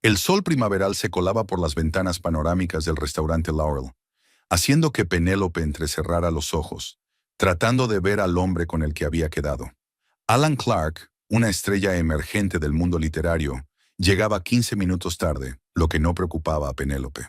El sol primaveral se colaba por las ventanas panorámicas del restaurante Laurel, haciendo que Penélope entrecerrara los ojos, tratando de ver al hombre con el que había quedado. Alan Clark, una estrella emergente del mundo literario, llegaba 15 minutos tarde, lo que no preocupaba a Penélope.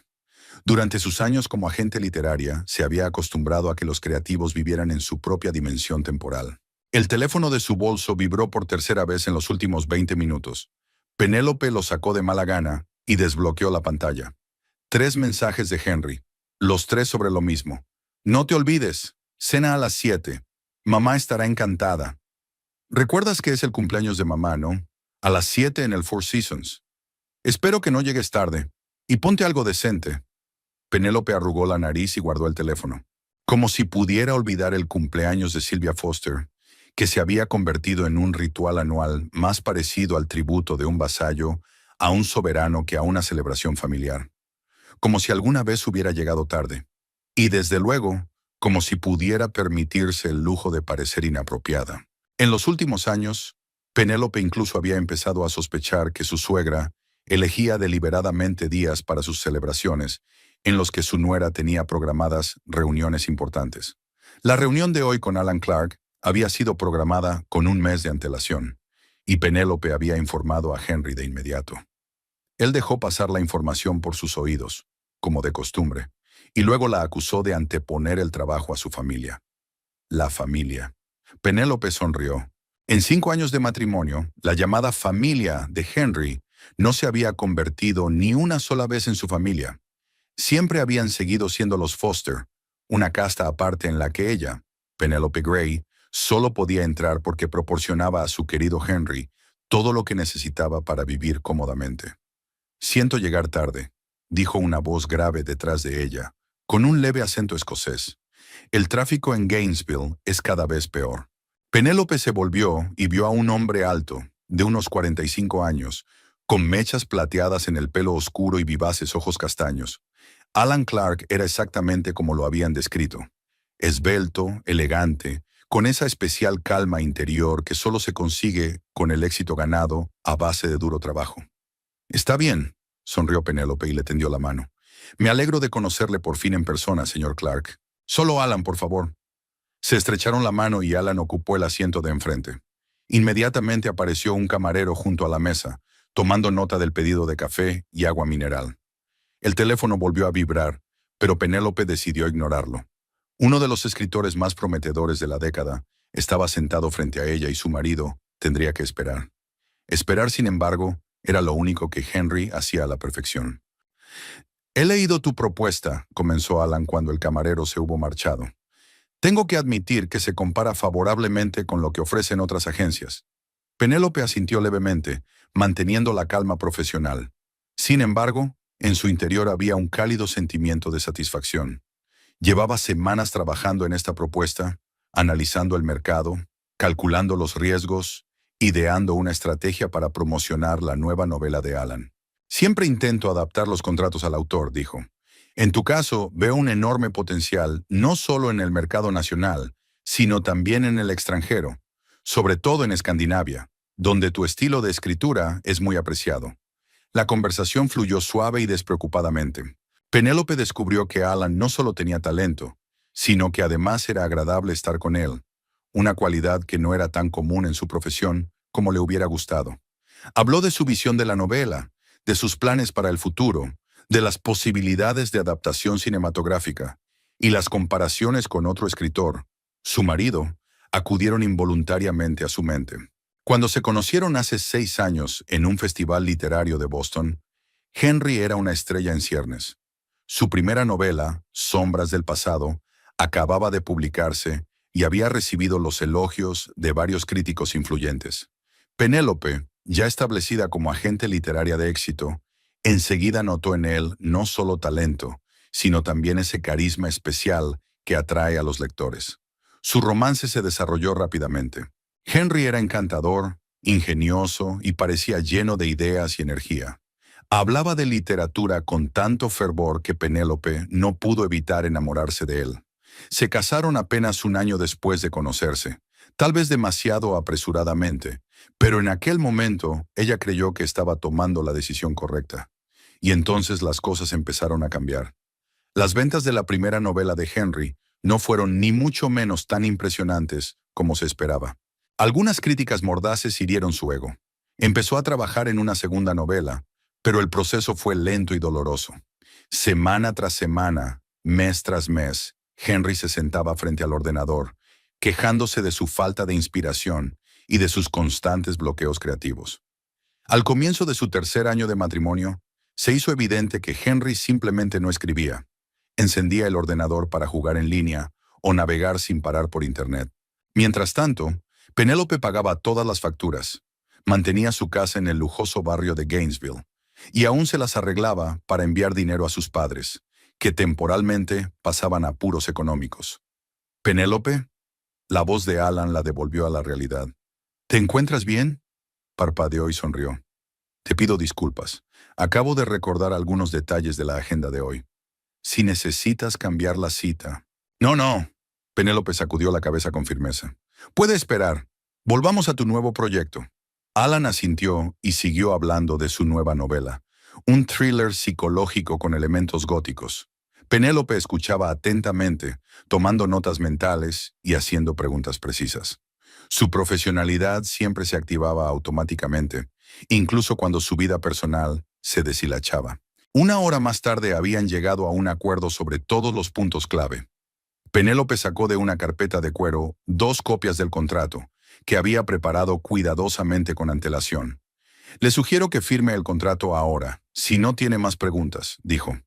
Durante sus años como agente literaria, se había acostumbrado a que los creativos vivieran en su propia dimensión temporal. El teléfono de su bolso vibró por tercera vez en los últimos 20 minutos. Penélope lo sacó de mala gana y desbloqueó la pantalla. 3 mensajes de Henry, los 3 sobre lo mismo. No te olvides, cena a las 7. Mamá estará encantada. ¿Recuerdas que es el cumpleaños de mamá, no? A las 7 en el Four Seasons. Espero que no llegues tarde. Y ponte algo decente. Penélope arrugó la nariz y guardó el teléfono. Como si pudiera olvidar el cumpleaños de Sylvia Foster, que se había convertido en un ritual anual más parecido al tributo de un vasallo a un soberano que a una celebración familiar. Como si alguna vez hubiera llegado tarde. Y desde luego, como si pudiera permitirse el lujo de parecer inapropiada. En los últimos años, Penélope incluso había empezado a sospechar que su suegra elegía deliberadamente días para sus celebraciones en los que su nuera tenía programadas reuniones importantes. La reunión de hoy con Alan Clark había sido programada con un mes de antelación, y Penélope había informado a Henry de inmediato. Él dejó pasar la información por sus oídos, como de costumbre, y luego la acusó de anteponer el trabajo a su familia. La familia. Penélope sonrió. En 5 años de matrimonio, la llamada familia de Henry no se había convertido ni una sola vez en su familia. Siempre habían seguido siendo los Foster, una casta aparte en la que ella, Penélope Gray, solo podía entrar porque proporcionaba a su querido Henry todo lo que necesitaba para vivir cómodamente. Siento llegar tarde, dijo una voz grave detrás de ella, con un leve acento escocés. El tráfico en Gainesville es cada vez peor. Penélope se volvió y vio a un hombre alto, de unos 45 años, con mechas plateadas en el pelo oscuro y vivaces ojos castaños. Alan Clark era exactamente como lo habían descrito. Esbelto, elegante, con esa especial calma interior que solo se consigue con el éxito ganado a base de duro trabajo. «Está bien», sonrió Penélope y le tendió la mano. «Me alegro de conocerle por fin en persona, señor Clark. Solo Alan, por favor». Se estrecharon la mano y Alan ocupó el asiento de enfrente. Inmediatamente apareció un camarero junto a la mesa, tomando nota del pedido de café y agua mineral. El teléfono volvió a vibrar, pero Penélope decidió ignorarlo. Uno de los escritores más prometedores de la década estaba sentado frente a ella y su marido tendría que esperar. Esperar, sin embargo, era lo único que Henry hacía a la perfección. «He leído tu propuesta», comenzó Alan cuando el camarero se hubo marchado. «Tengo que admitir que se compara favorablemente con lo que ofrecen otras agencias». Penélope asintió levemente, manteniendo la calma profesional. Sin embargo, en su interior había un cálido sentimiento de satisfacción. Llevaba semanas trabajando en esta propuesta, analizando el mercado, calculando los riesgos, ideando una estrategia para promocionar la nueva novela de Alan. «Siempre intento adaptar los contratos al autor», dijo. «En tu caso, veo un enorme potencial no solo en el mercado nacional, sino también en el extranjero, sobre todo en Escandinavia, donde tu estilo de escritura es muy apreciado». La conversación fluyó suave y despreocupadamente. Penélope descubrió que Alan no solo tenía talento, sino que además era agradable estar con él, una cualidad que no era tan común en su profesión como le hubiera gustado. Habló de su visión de la novela, de sus planes para el futuro, de las posibilidades de adaptación cinematográfica, y las comparaciones con otro escritor, su marido, acudieron involuntariamente a su mente. Cuando se conocieron hace 6 años en un festival literario de Boston, Henry era una estrella en ciernes. Su primera novela, Sombras del pasado, acababa de publicarse y había recibido los elogios de varios críticos influyentes. Penélope, ya establecida como agente literaria de éxito, enseguida notó en él no solo talento, sino también ese carisma especial que atrae a los lectores. Su romance se desarrolló rápidamente. Henry era encantador, ingenioso y parecía lleno de ideas y energía. Hablaba de literatura con tanto fervor que Penélope no pudo evitar enamorarse de él. Se casaron apenas un año después de conocerse, tal vez demasiado apresuradamente, pero en aquel momento ella creyó que estaba tomando la decisión correcta. Y entonces las cosas empezaron a cambiar. Las ventas de la primera novela de Henry no fueron ni mucho menos tan impresionantes como se esperaba. Algunas críticas mordaces hirieron su ego. Empezó a trabajar en una segunda novela, pero el proceso fue lento y doloroso. Semana tras semana, mes tras mes, Henry se sentaba frente al ordenador, quejándose de su falta de inspiración y de sus constantes bloqueos creativos. Al comienzo de su tercer año de matrimonio, se hizo evidente que Henry simplemente no escribía. Encendía el ordenador para jugar en línea o navegar sin parar por Internet. Mientras tanto, Penélope pagaba todas las facturas, mantenía su casa en el lujoso barrio de Gainesville y aún se las arreglaba para enviar dinero a sus padres, que temporalmente pasaban apuros económicos. Penélope, la voz de Alan la devolvió a la realidad. ¿Te encuentras bien?, parpadeó y sonrió. Te pido disculpas. Acabo de recordar algunos detalles de la agenda de hoy. Si necesitas cambiar la cita. No, no. Penélope sacudió la cabeza con firmeza. Puede esperar. Volvamos a tu nuevo proyecto. Alan asintió y siguió hablando de su nueva novela, un thriller psicológico con elementos góticos. Penélope escuchaba atentamente, tomando notas mentales y haciendo preguntas precisas. Su profesionalidad siempre se activaba automáticamente, incluso cuando su vida personal se deshilachaba. Una hora más tarde habían llegado a un acuerdo sobre todos los puntos clave. Penélope sacó de una carpeta de cuero 2 copias del contrato, que había preparado cuidadosamente con antelación. Le sugiero que firme el contrato ahora, si no tiene más preguntas, dijo.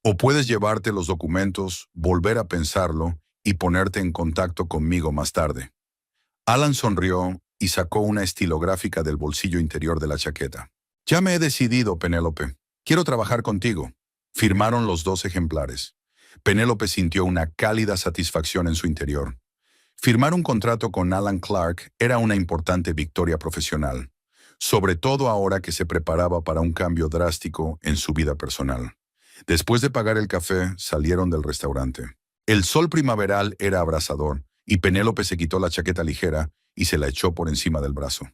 O puedes llevarte los documentos, volver a pensarlo y ponerte en contacto conmigo más tarde. Alan sonrió y sacó una estilográfica del bolsillo interior de la chaqueta. Ya me he decidido, Penélope. Quiero trabajar contigo. Firmaron los 2 ejemplares. Penélope sintió una cálida satisfacción en su interior. Firmar un contrato con Alan Clark era una importante victoria profesional, sobre todo ahora que se preparaba para un cambio drástico en su vida personal. Después de pagar el café, salieron del restaurante. El sol primaveral era abrasador, y Penélope se quitó la chaqueta ligera y se la echó por encima del brazo.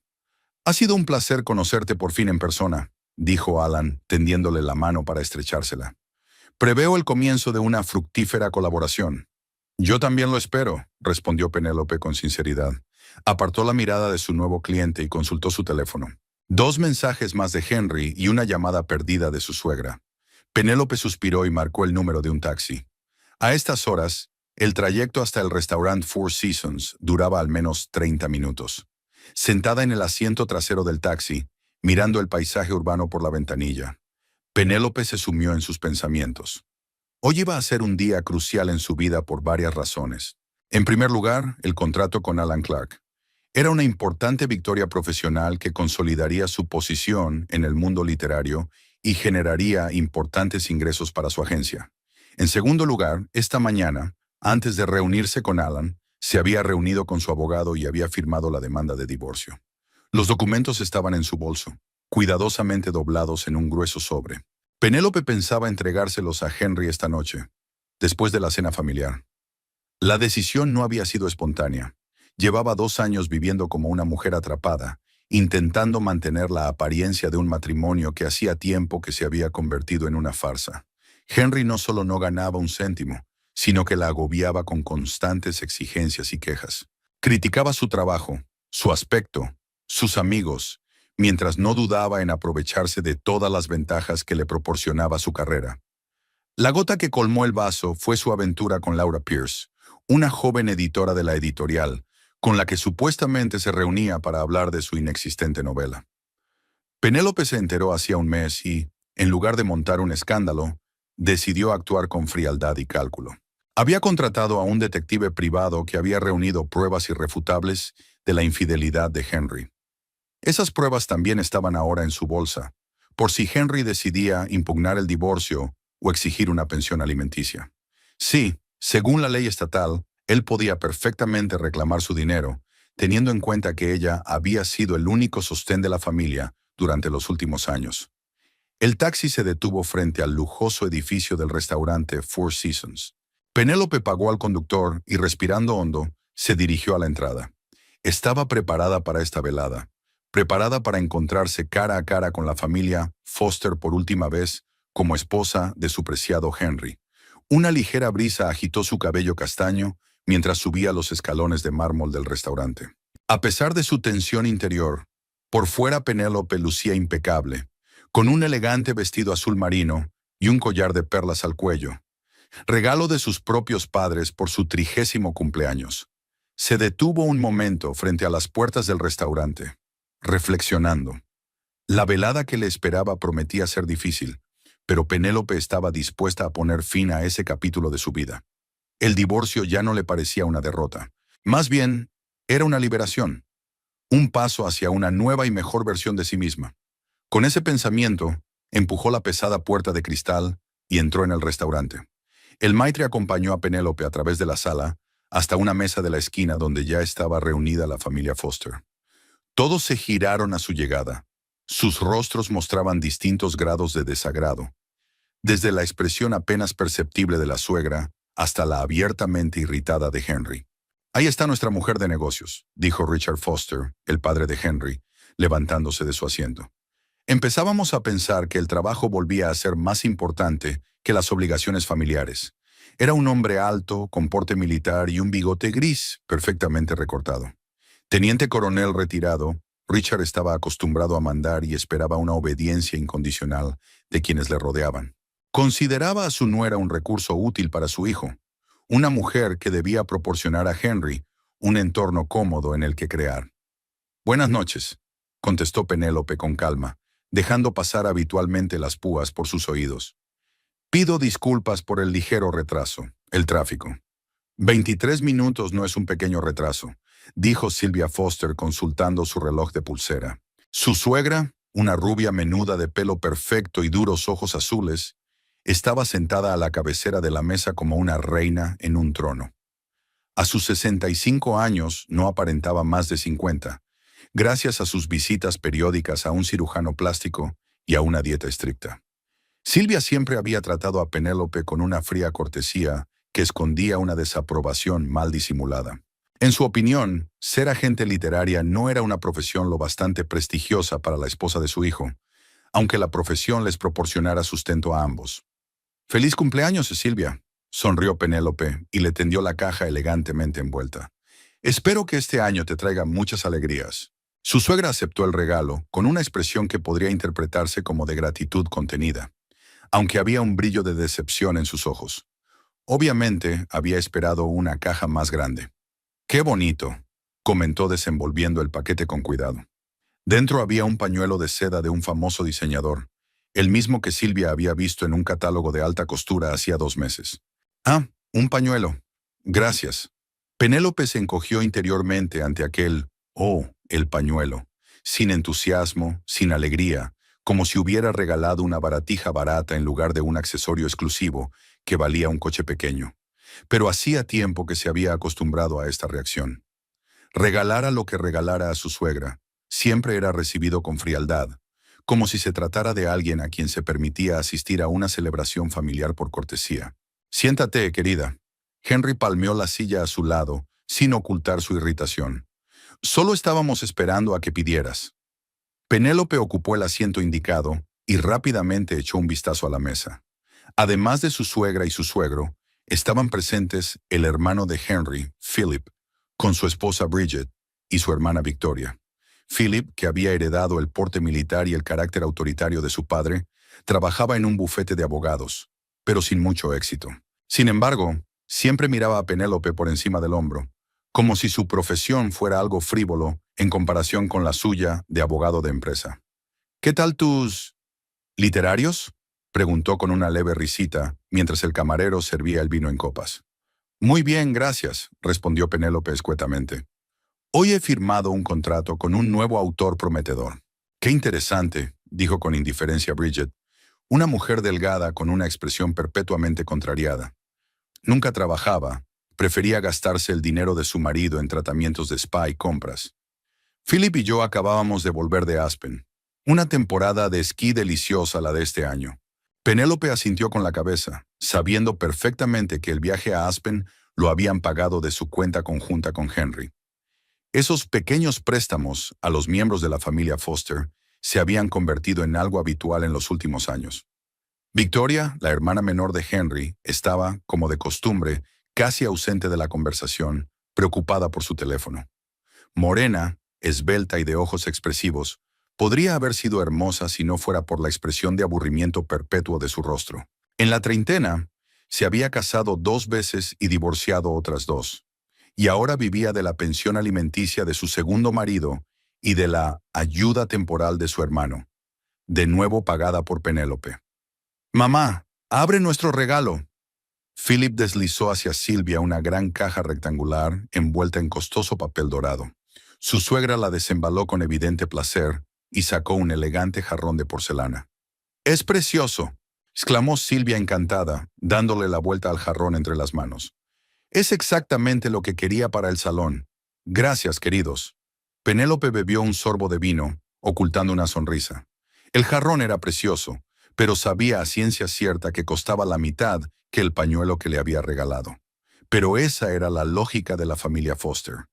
Ha sido un placer conocerte por fin en persona, dijo Alan, tendiéndole la mano para estrechársela. Preveo el comienzo de una fructífera colaboración. Yo también lo espero, respondió Penélope con sinceridad. Apartó la mirada de su nuevo cliente y consultó su teléfono. 2 mensajes más de Henry y una llamada perdida de su suegra. Penélope suspiró y marcó el número de un taxi. A estas horas, el trayecto hasta el restaurante Four Seasons duraba al menos 30 minutos. Sentada en el asiento trasero del taxi, mirando el paisaje urbano por la ventanilla, Penélope se sumió en sus pensamientos. Hoy iba a ser un día crucial en su vida por varias razones. En primer lugar, el contrato con Alan Clark. Era una importante victoria profesional que consolidaría su posición en el mundo literario y generaría importantes ingresos para su agencia. En segundo lugar, esta mañana, antes de reunirse con Alan, se había reunido con su abogado y había firmado la demanda de divorcio. Los documentos estaban en su bolso, cuidadosamente doblados en un grueso sobre. Penélope pensaba entregárselos a Henry esta noche, después de la cena familiar. La decisión no había sido espontánea. Llevaba 2 años viviendo como una mujer atrapada, intentando mantener la apariencia de un matrimonio que hacía tiempo que se había convertido en una farsa. Henry no solo no ganaba un céntimo, sino que la agobiaba con constantes exigencias y quejas. Criticaba su trabajo, su aspecto, sus amigos, mientras no dudaba en aprovecharse de todas las ventajas que le proporcionaba su carrera. La gota que colmó el vaso fue su aventura con Laura Pierce, una joven editora de la editorial, con la que supuestamente se reunía para hablar de su inexistente novela. Penélope se enteró hacía un mes y, en lugar de montar un escándalo, decidió actuar con frialdad y cálculo. Había contratado a un detective privado que había reunido pruebas irrefutables de la infidelidad de Henry. Esas pruebas también estaban ahora en su bolsa, por si Henry decidía impugnar el divorcio o exigir una pensión alimenticia. Sí, según la ley estatal, él podía perfectamente reclamar su dinero, teniendo en cuenta que ella había sido el único sostén de la familia durante los últimos años. El taxi se detuvo frente al lujoso edificio del restaurante Four Seasons. Penélope pagó al conductor y, respirando hondo, se dirigió a la entrada. Estaba preparada para esta velada, preparada para encontrarse cara a cara con la familia Foster por última vez como esposa de su preciado Henry. Una ligera brisa agitó su cabello castaño mientras subía los escalones de mármol del restaurante. A pesar de su tensión interior, por fuera Penélope lucía impecable, con un elegante vestido azul marino y un collar de perlas al cuello, regalo de sus propios padres por su 30º cumpleaños. Se detuvo un momento frente a las puertas del restaurante, reflexionando. La velada que le esperaba prometía ser difícil, pero Penélope estaba dispuesta a poner fin a ese capítulo de su vida. El divorcio ya no le parecía una derrota. Más bien, era una liberación, un paso hacia una nueva y mejor versión de sí misma. Con ese pensamiento, empujó la pesada puerta de cristal y entró en el restaurante. El maitre acompañó a Penélope a través de la sala hasta una mesa de la esquina donde ya estaba reunida la familia Foster. Todos se giraron a su llegada. Sus rostros mostraban distintos grados de desagrado, desde la expresión apenas perceptible de la suegra hasta la abiertamente irritada de Henry. «Ahí está nuestra mujer de negocios», dijo Richard Foster, el padre de Henry, levantándose de su asiento. Empezábamos a pensar que el trabajo volvía a ser más importante que las obligaciones familiares. Era un hombre alto, con porte militar y un bigote gris, perfectamente recortado. Teniente coronel retirado, Richard estaba acostumbrado a mandar y esperaba una obediencia incondicional de quienes le rodeaban. Consideraba a su nuera un recurso útil para su hijo, una mujer que debía proporcionar a Henry un entorno cómodo en el que crear. «Buenas noches», contestó Penélope con calma, dejando pasar habitualmente las púas por sus oídos. «Pido disculpas por el ligero retraso, el tráfico». 23 minutos no es un pequeño retraso, dijo Sylvia Foster consultando su reloj de pulsera. Su suegra, una rubia menuda de pelo perfecto y duros ojos azules, estaba sentada a la cabecera de la mesa como una reina en un trono. A sus 65 años no aparentaba más de 50, gracias a sus visitas periódicas a un cirujano plástico y a una dieta estricta. Sylvia siempre había tratado a Penélope con una fría cortesía que escondía una desaprobación mal disimulada. En su opinión, ser agente literaria no era una profesión lo bastante prestigiosa para la esposa de su hijo, aunque la profesión les proporcionara sustento a ambos. «Feliz cumpleaños, Sylvia», sonrió Penélope y le tendió la caja elegantemente envuelta. «Espero que este año te traiga muchas alegrías». Su suegra aceptó el regalo con una expresión que podría interpretarse como de gratitud contenida, aunque había un brillo de decepción en sus ojos. Obviamente, había esperado una caja más grande. «Qué bonito», comentó desenvolviendo el paquete con cuidado. Dentro había un pañuelo de seda de un famoso diseñador, el mismo que Sylvia había visto en un catálogo de alta costura hacía 2 meses. «Ah, un pañuelo. Gracias». Penélope se encogió interiormente ante aquel, el pañuelo, sin entusiasmo, sin alegría, como si hubiera regalado una baratija barata en lugar de un accesorio exclusivo que valía un coche pequeño. Pero hacía tiempo que se había acostumbrado a esta reacción. Regalara lo que regalara a su suegra, siempre era recibido con frialdad, como si se tratara de alguien a quien se permitía asistir a una celebración familiar por cortesía. «Siéntate, querida». Henry palmeó la silla a su lado, sin ocultar su irritación. «Solo estábamos esperando a que pidieras». Penélope ocupó el asiento indicado y rápidamente echó un vistazo a la mesa. Además de su suegra y su suegro, estaban presentes el hermano de Henry, Philip, con su esposa Bridget y su hermana Victoria. Philip, que había heredado el porte militar y el carácter autoritario de su padre, trabajaba en un bufete de abogados, pero sin mucho éxito. Sin embargo, siempre miraba a Penélope por encima del hombro, como si su profesión fuera algo frívolo en comparación con la suya de abogado de empresa. «¿Qué tal tus literarios?», preguntó con una leve risita mientras el camarero servía el vino en copas. «Muy bien, gracias», respondió Penélope escuetamente. «Hoy he firmado un contrato con un nuevo autor prometedor». «Qué interesante», dijo con indiferencia Bridget, una mujer delgada con una expresión perpetuamente contrariada. Nunca trabajaba, prefería gastarse el dinero de su marido en tratamientos de spa y compras. «Philip y yo acabábamos de volver de Aspen. Una temporada de esquí deliciosa la de este año». Penélope asintió con la cabeza, sabiendo perfectamente que el viaje a Aspen lo habían pagado de su cuenta conjunta con Henry. Esos pequeños préstamos a los miembros de la familia Foster se habían convertido en algo habitual en los últimos años. Victoria, la hermana menor de Henry, estaba, como de costumbre, casi ausente de la conversación, preocupada por su teléfono. Morena, esbelta y de ojos expresivos, podría haber sido hermosa si no fuera por la expresión de aburrimiento perpetuo de su rostro. En la treintena, se había casado 2 veces y divorciado otras 2, y ahora vivía de la pensión alimenticia de su segundo marido y de la ayuda temporal de su hermano, de nuevo pagada por Penélope. «Mamá, abre nuestro regalo». Philip deslizó hacia Silvia una gran caja rectangular envuelta en costoso papel dorado. Su suegra la desembaló con evidente placer y sacó un elegante jarrón de porcelana. «Es precioso», exclamó Silvia encantada, dándole la vuelta al jarrón entre las manos. «Es exactamente lo que quería para el salón. Gracias, queridos». Penélope bebió un sorbo de vino, ocultando una sonrisa. El jarrón era precioso, pero sabía a ciencia cierta que costaba la mitad que el pañuelo que le había regalado. Pero esa era la lógica de la familia Foster.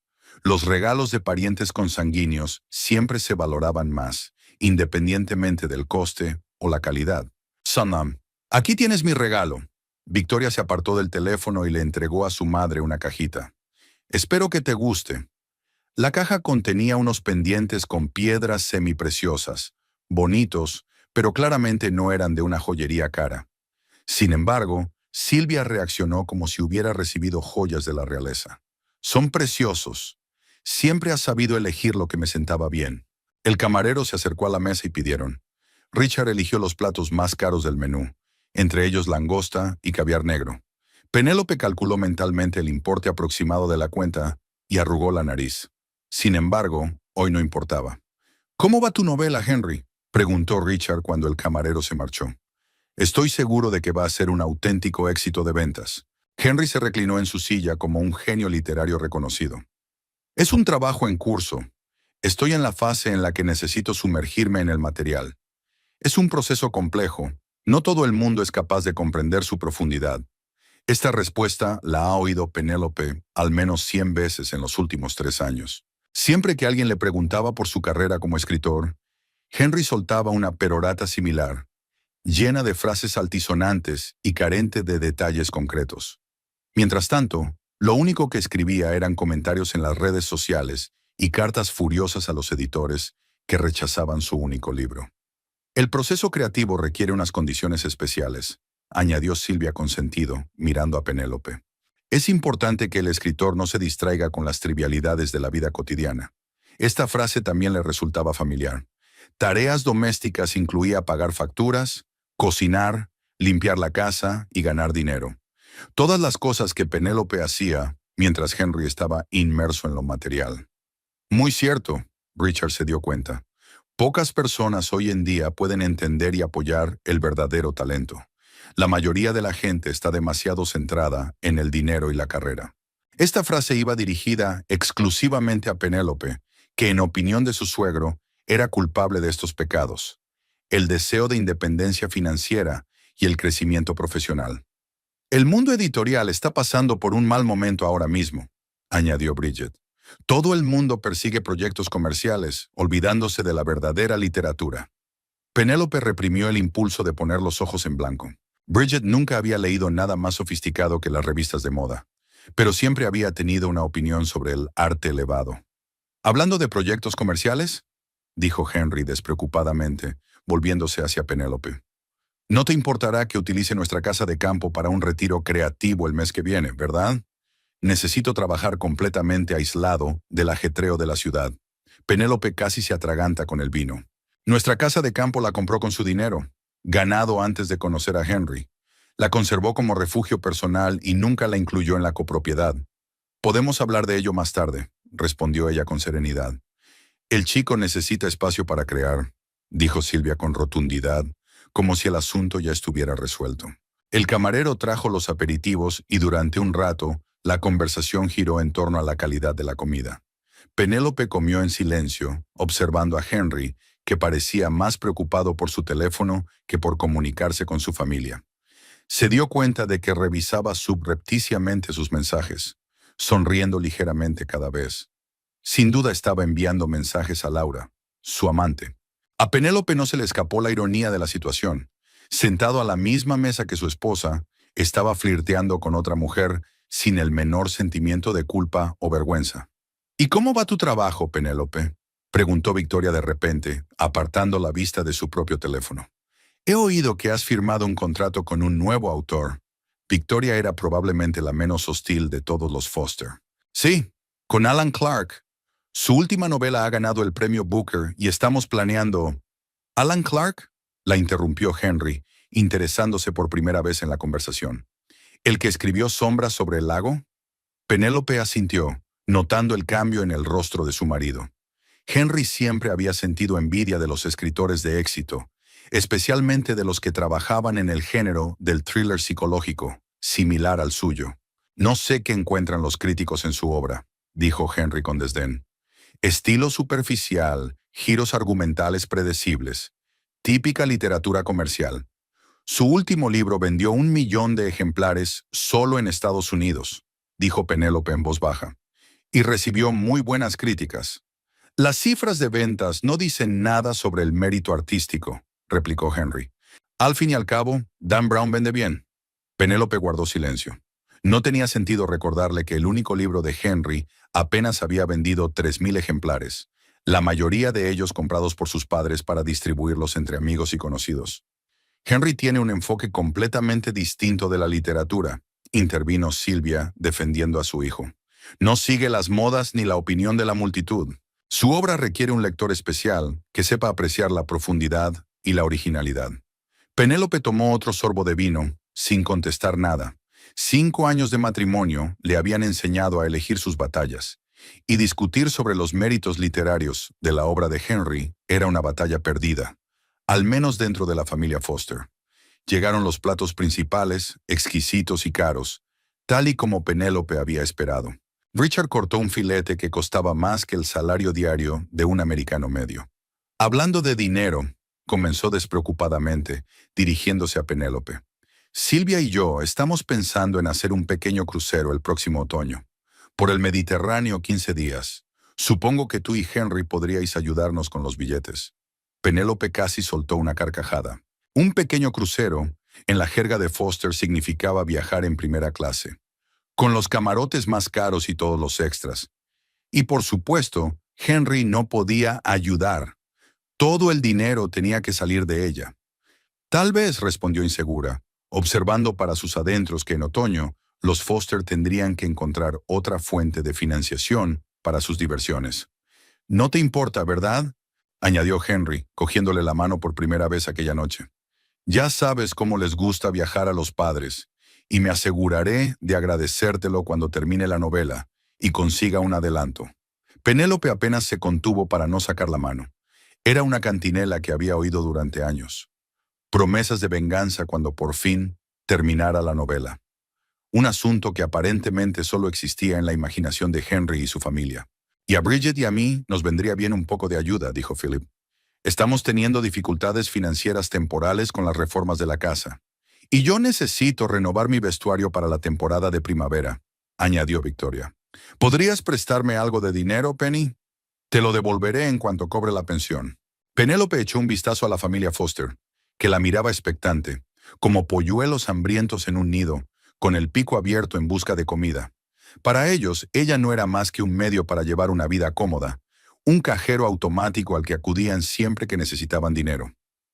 Los regalos de parientes consanguíneos siempre se valoraban más, independientemente del coste o la calidad. «Sonam, aquí tienes mi regalo». Victoria se apartó del teléfono y le entregó a su madre una cajita. «Espero que te guste». La caja contenía unos pendientes con piedras semipreciosas, bonitos, pero claramente no eran de una joyería cara. Sin embargo, Silvia reaccionó como si hubiera recibido joyas de la realeza. «Son preciosos. Siempre has sabido elegir lo que me sentaba bien». El camarero se acercó a la mesa y pidieron. Richard eligió los platos más caros del menú, entre ellos langosta y caviar negro. Penélope calculó mentalmente el importe aproximado de la cuenta y arrugó la nariz. Sin embargo, hoy no importaba. «¿Cómo va tu novela, Henry?», preguntó Richard cuando el camarero se marchó. «Estoy seguro de que va a ser un auténtico éxito de ventas». Henry se reclinó en su silla como un genio literario reconocido. «Es un trabajo en curso. Estoy en la fase en la que necesito sumergirme en el material. Es un proceso complejo. No todo el mundo es capaz de comprender su profundidad». Esta respuesta la ha oído Penélope al menos 100 veces en los últimos 3 años. Siempre que alguien le preguntaba por su carrera como escritor, Henry soltaba una perorata similar, llena de frases altisonantes y carente de detalles concretos. Mientras tanto, lo único que escribía eran comentarios en las redes sociales y cartas furiosas a los editores que rechazaban su único libro. «El proceso creativo requiere unas condiciones especiales», añadió Silvia con sentido, mirando a Penélope. «Es importante que el escritor no se distraiga con las trivialidades de la vida cotidiana». Esta frase también le resultaba familiar. Tareas domésticas incluía pagar facturas, cocinar, limpiar la casa y ganar dinero. Todas las cosas que Penélope hacía mientras Henry estaba inmerso en lo material. «Muy cierto», Richard se dio cuenta. «Pocas personas hoy en día pueden entender y apoyar el verdadero talento. La mayoría de la gente está demasiado centrada en el dinero y la carrera». Esta frase iba dirigida exclusivamente a Penélope, que en opinión de su suegro era culpable de estos pecados: el deseo de independencia financiera y el crecimiento profesional. «El mundo editorial está pasando por un mal momento ahora mismo», añadió Bridget. «Todo el mundo persigue proyectos comerciales, olvidándose de la verdadera literatura». Penélope reprimió el impulso de poner los ojos en blanco. Bridget nunca había leído nada más sofisticado que las revistas de moda, pero siempre había tenido una opinión sobre el arte elevado. «¿Hablando de proyectos comerciales?», dijo Henry despreocupadamente, volviéndose hacia Penélope. «No te importará que utilice nuestra casa de campo para un retiro creativo el mes que viene, ¿verdad? Necesito trabajar completamente aislado del ajetreo de la ciudad». Penélope casi se atraganta con el vino. «Nuestra casa de campo la compró con su dinero, ganado antes de conocer a Henry. La conservó como refugio personal y nunca la incluyó en la copropiedad. Podemos hablar de ello más tarde», respondió ella con serenidad. «El chico necesita espacio para crear», dijo Silvia con rotundidad, como si el asunto ya estuviera resuelto. El camarero trajo los aperitivos y durante un rato la conversación giró en torno a la calidad de la comida. Penélope comió en silencio, observando a Henry, que parecía más preocupado por su teléfono que por comunicarse con su familia. Se dio cuenta de que revisaba subrepticiamente sus mensajes, sonriendo ligeramente cada vez. Sin duda estaba enviando mensajes a Laura, su amante. A Penélope no se le escapó la ironía de la situación. Sentado a la misma mesa que su esposa, estaba flirteando con otra mujer sin el menor sentimiento de culpa o vergüenza. ¿Y cómo va tu trabajo, Penélope?, preguntó Victoria de repente, apartando la vista de su propio teléfono. He oído que has firmado un contrato con un nuevo autor. Victoria era probablemente la menos hostil de todos los Foster. Sí, con Alan Clark. Su última novela ha ganado el premio Booker y estamos planeando... ¿Alan Clark?, la interrumpió Henry, interesándose por primera vez en la conversación. ¿El que escribió Sombras sobre el lago? Penélope asintió, notando el cambio en el rostro de su marido. Henry siempre había sentido envidia de los escritores de éxito, especialmente de los que trabajaban en el género del thriller psicológico, similar al suyo. No sé qué encuentran los críticos en su obra, dijo Henry con desdén. Estilo superficial, giros argumentales predecibles, típica literatura comercial. Su último libro vendió 1 millón de ejemplares solo en Estados Unidos, dijo Penélope en voz baja, y recibió muy buenas críticas. Las cifras de ventas no dicen nada sobre el mérito artístico, replicó Henry. Al fin y al cabo, Dan Brown vende bien. Penélope guardó silencio. No tenía sentido recordarle que el único libro de Henry apenas había vendido 3,000 ejemplares, la mayoría de ellos comprados por sus padres para distribuirlos entre amigos y conocidos. Henry tiene un enfoque completamente distinto de la literatura, intervino Silvia defendiendo a su hijo. No sigue las modas ni la opinión de la multitud. Su obra requiere un lector especial que sepa apreciar la profundidad y la originalidad. Penélope tomó otro sorbo de vino, sin contestar nada. 5 años de matrimonio le habían enseñado a elegir sus batallas, y discutir sobre los méritos literarios de la obra de Henry era una batalla perdida, al menos dentro de la familia Foster. Llegaron los platos principales, exquisitos y caros, tal y como Penélope había esperado. Richard cortó un filete que costaba más que el salario diario de un americano medio. Hablando de dinero, comenzó despreocupadamente, dirigiéndose a Penélope. Silvia y yo estamos pensando en hacer un pequeño crucero el próximo otoño, por el Mediterráneo 15 días. Supongo que tú y Henry podríais ayudarnos con los billetes. Penélope casi soltó una carcajada. Un pequeño crucero, en la jerga de Foster, significaba viajar en primera clase, con los camarotes más caros y todos los extras. Y por supuesto, Henry no podía ayudar. Todo el dinero tenía que salir de ella. Tal vez, respondió insegura, observando para sus adentros que en otoño los Foster tendrían que encontrar otra fuente de financiación para sus diversiones. No te importa, ¿verdad?, añadió Henry, cogiéndole la mano por primera vez aquella noche. Ya sabes cómo les gusta viajar a los padres, y me aseguraré de agradecértelo cuando termine la novela y consiga un adelanto. Penélope apenas se contuvo para no sacar la mano. Era una cantinela que había oído durante años. Promesas de venganza cuando por fin terminara la novela. Un asunto que aparentemente solo existía en la imaginación de Henry y su familia. Y a Bridget y a mí nos vendría bien un poco de ayuda, dijo Philip. Estamos teniendo dificultades financieras temporales con las reformas de la casa. Y yo necesito renovar mi vestuario para la temporada de primavera, añadió Victoria. ¿Podrías prestarme algo de dinero, Penny? Te lo devolveré en cuanto cobre la pensión. Penélope echó un vistazo a la familia Foster, que la miraba expectante, como polluelos hambrientos en un nido, con el pico abierto en busca de comida. Para ellos, ella no era más que un medio para llevar una vida cómoda, un cajero automático al que acudían siempre que necesitaban dinero.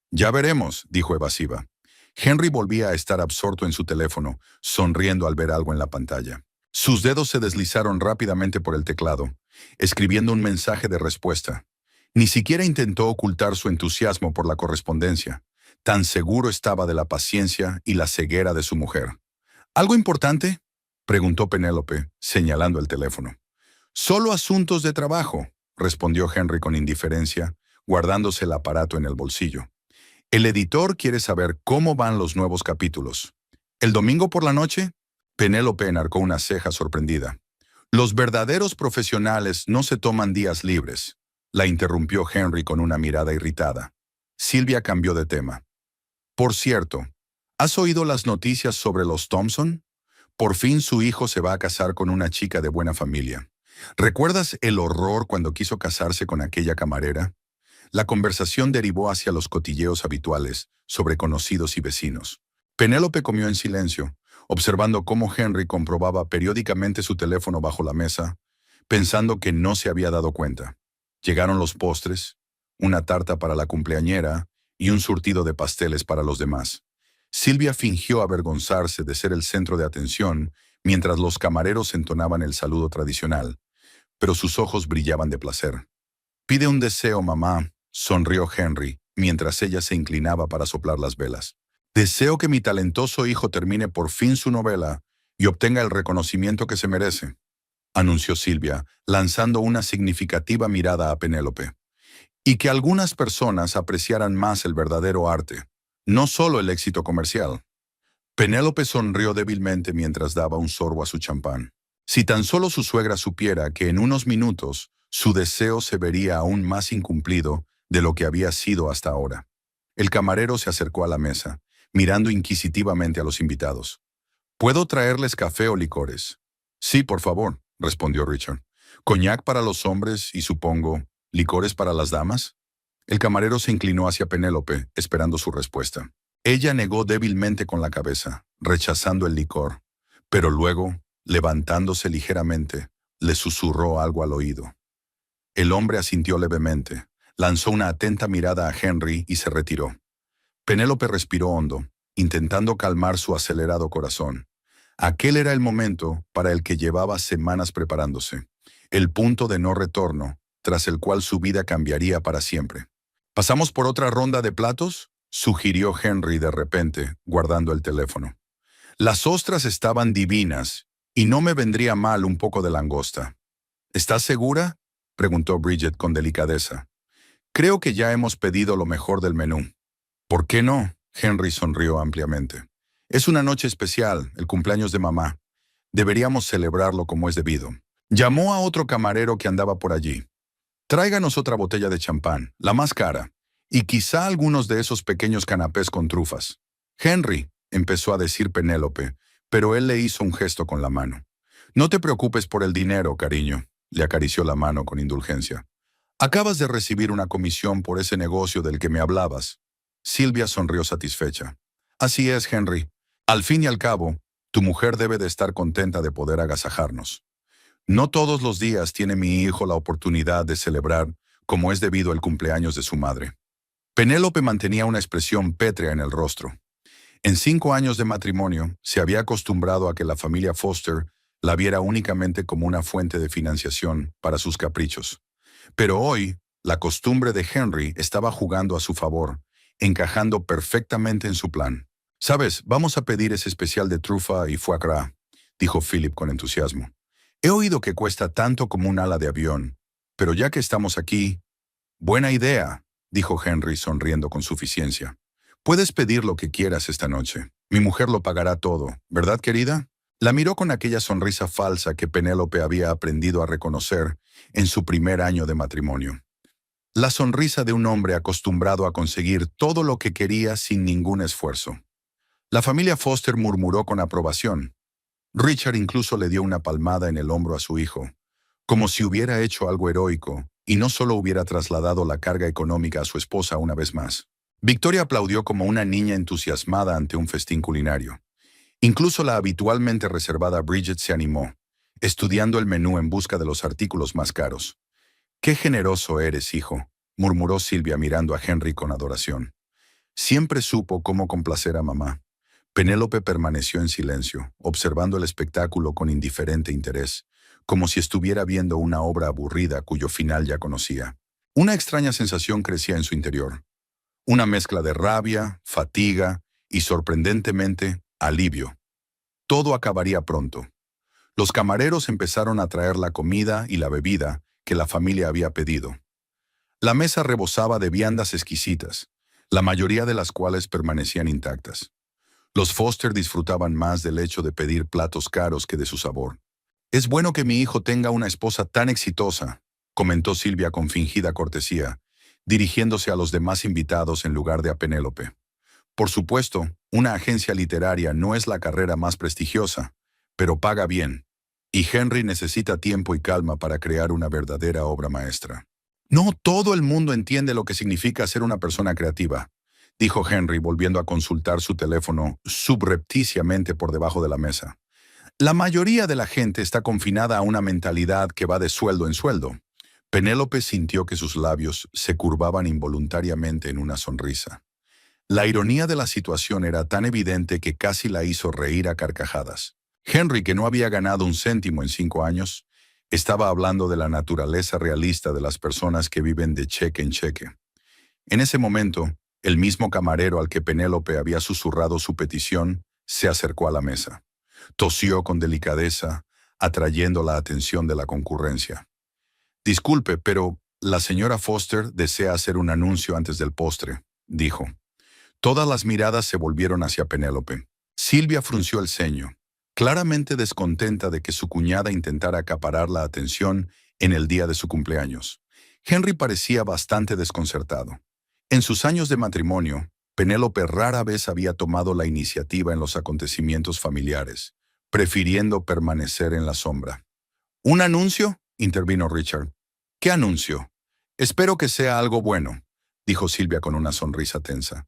Ya veremos, dijo evasiva. Henry volvía a estar absorto en su teléfono, sonriendo al ver algo en la pantalla. Sus dedos se deslizaron rápidamente por el teclado, escribiendo un mensaje de respuesta. Ni siquiera intentó ocultar su entusiasmo por la correspondencia. Tan seguro estaba de la paciencia y la ceguera de su mujer. ¿Algo importante?, preguntó Penélope, señalando el teléfono. Solo asuntos de trabajo, respondió Henry con indiferencia, guardándose el aparato en el bolsillo. El editor quiere saber cómo van los nuevos capítulos. ¿El domingo por la noche? Penélope enarcó una ceja sorprendida. Los verdaderos profesionales no se toman días libres, la interrumpió Henry con una mirada irritada. Silvia cambió de tema. Por cierto, ¿has oído las noticias sobre los Thompson? Por fin su hijo se va a casar con una chica de buena familia. ¿Recuerdas el horror cuando quiso casarse con aquella camarera? La conversación derivó hacia los cotilleos habituales sobre conocidos y vecinos. Penélope comió en silencio, observando cómo Henry comprobaba periódicamente su teléfono bajo la mesa, pensando que no se había dado cuenta. Llegaron los postres, una tarta para la cumpleañera y un surtido de pasteles para los demás. Silvia fingió avergonzarse de ser el centro de atención mientras los camareros entonaban el saludo tradicional, pero sus ojos brillaban de placer. «Pide un deseo, mamá», sonrió Henry, mientras ella se inclinaba para soplar las velas. «Deseo que mi talentoso hijo termine por fin su novela y obtenga el reconocimiento que se merece», anunció Silvia, lanzando una significativa mirada a Penélope. «Y que algunas personas apreciaran más el verdadero arte, no solo el éxito comercial». Penélope sonrió débilmente mientras daba un sorbo a su champán. Si tan solo su suegra supiera que en unos minutos su deseo se vería aún más incumplido de lo que había sido hasta ahora. El camarero se acercó a la mesa, mirando inquisitivamente a los invitados. «¿Puedo traerles café o licores?» «Sí, por favor», respondió Richard. «¿Coñac para los hombres y, supongo, licores para las damas?» El camarero se inclinó hacia Penélope, esperando su respuesta. Ella negó débilmente con la cabeza, rechazando el licor, pero luego, levantándose ligeramente, le susurró algo al oído. El hombre asintió levemente, lanzó una atenta mirada a Henry y se retiró. Penélope respiró hondo, intentando calmar su acelerado corazón. Aquel era el momento para el que llevaba semanas preparándose, el punto de no retorno, tras el cual su vida cambiaría para siempre. «¿Pasamos por otra ronda de platos?», sugirió Henry de repente, guardando el teléfono. «Las ostras estaban divinas, y no me vendría mal un poco de langosta». «¿Estás segura?», preguntó Bridget con delicadeza. «Creo que ya hemos pedido lo mejor del menú». «¿Por qué no?», Henry sonrió ampliamente. «Es una noche especial, el cumpleaños de mamá. Deberíamos celebrarlo como es debido». Llamó a otro camarero que andaba por allí. «Tráiganos otra botella de champán, la más cara, y quizá algunos de esos pequeños canapés con trufas». «Henry», empezó a decir Penélope, pero él le hizo un gesto con la mano. «No te preocupes por el dinero, cariño», le acarició la mano con indulgencia. «Acabas de recibir una comisión por ese negocio del que me hablabas». Silvia sonrió satisfecha. «Así es, Henry. Al fin y al cabo, tu mujer debe de estar contenta de poder agasajarnos. No todos los días tiene mi hijo la oportunidad de celebrar, como es debido, el cumpleaños de su madre». Penélope mantenía una expresión pétrea en el rostro. En 5 años de matrimonio, se había acostumbrado a que la familia Foster la viera únicamente como una fuente de financiación para sus caprichos. Pero hoy, la costumbre de Henry estaba jugando a su favor, encajando perfectamente en su plan. «¿Sabes? Vamos a pedir ese especial de trufa y foie gras», dijo Philip con entusiasmo. «He oído que cuesta tanto como un ala de avión, pero ya que estamos aquí...» «Buena idea», dijo Henry sonriendo con suficiencia. «Puedes pedir lo que quieras esta noche. Mi mujer lo pagará todo, ¿verdad, querida?». La miró con aquella sonrisa falsa que Penélope había aprendido a reconocer en su primer año de matrimonio. La sonrisa de un hombre acostumbrado a conseguir todo lo que quería sin ningún esfuerzo. La familia Foster murmuró con aprobación. Richard incluso le dio una palmada en el hombro a su hijo, como si hubiera hecho algo heroico y no solo hubiera trasladado la carga económica a su esposa una vez más. Victoria aplaudió como una niña entusiasmada ante un festín culinario. Incluso la habitualmente reservada Bridget se animó, estudiando el menú en busca de los artículos más caros. «Qué generoso eres, hijo», murmuró Silvia mirando a Henry con adoración. «Siempre supo cómo complacer a mamá». Penélope permaneció en silencio, observando el espectáculo con indiferente interés, como si estuviera viendo una obra aburrida cuyo final ya conocía. Una extraña sensación crecía en su interior. Una mezcla de rabia, fatiga y, sorprendentemente, alivio. Todo acabaría pronto. Los camareros empezaron a traer la comida y la bebida que la familia había pedido. La mesa rebosaba de viandas exquisitas, la mayoría de las cuales permanecían intactas. Los Foster disfrutaban más del hecho de pedir platos caros que de su sabor. «Es bueno que mi hijo tenga una esposa tan exitosa», comentó Silvia con fingida cortesía, dirigiéndose a los demás invitados en lugar de a Penélope. «Por supuesto, una agencia literaria no es la carrera más prestigiosa, pero paga bien». Y Henry necesita tiempo y calma para crear una verdadera obra maestra. No todo el mundo entiende lo que significa ser una persona creativa, dijo Henry volviendo a consultar su teléfono subrepticiamente por debajo de la mesa. La mayoría de la gente está confinada a una mentalidad que va de sueldo en sueldo. Penélope sintió que sus labios se curvaban involuntariamente en una sonrisa. La ironía de la situación era tan evidente que casi la hizo reír a carcajadas. Henry, que no había ganado un céntimo en 5 años, estaba hablando de la naturaleza realista de las personas que viven de cheque en cheque. En ese momento, el mismo camarero al que Penélope había susurrado su petición se acercó a la mesa. Tosió con delicadeza, atrayendo la atención de la concurrencia. «Disculpe, pero la señora Foster desea hacer un anuncio antes del postre», dijo. Todas las miradas se volvieron hacia Penélope. Silvia frunció el ceño, claramente descontenta de que su cuñada intentara acaparar la atención en el día de su cumpleaños. Henry parecía bastante desconcertado. En sus años de matrimonio, Penélope rara vez había tomado la iniciativa en los acontecimientos familiares, prefiriendo permanecer en la sombra. «¿Un anuncio?», intervino Richard. «¿Qué anuncio?». «Espero que sea algo bueno», dijo Silvia con una sonrisa tensa.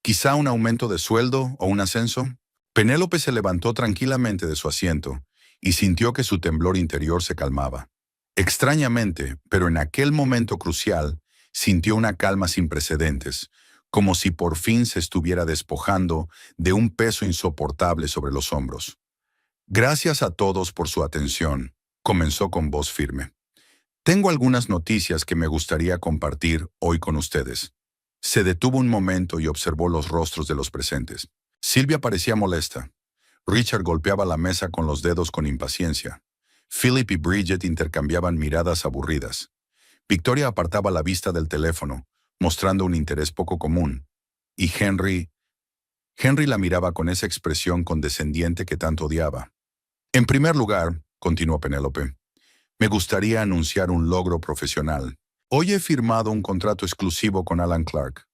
«¿Quizá un aumento de sueldo o un ascenso?». Penélope se levantó tranquilamente de su asiento y sintió que su temblor interior se calmaba. Extrañamente, pero en aquel momento crucial, sintió una calma sin precedentes, como si por fin se estuviera despojando de un peso insoportable sobre los hombros. «Gracias a todos por su atención», comenzó con voz firme. «Tengo algunas noticias que me gustaría compartir hoy con ustedes». Se detuvo un momento y observó los rostros de los presentes. Silvia parecía molesta. Richard golpeaba la mesa con los dedos con impaciencia. Philip y Bridget intercambiaban miradas aburridas. Victoria apartaba la vista del teléfono, mostrando un interés poco común. Y Henry la miraba con esa expresión condescendiente que tanto odiaba. «En primer lugar», continuó Penélope, «me gustaría anunciar un logro profesional. Hoy he firmado un contrato exclusivo con Alan Clark».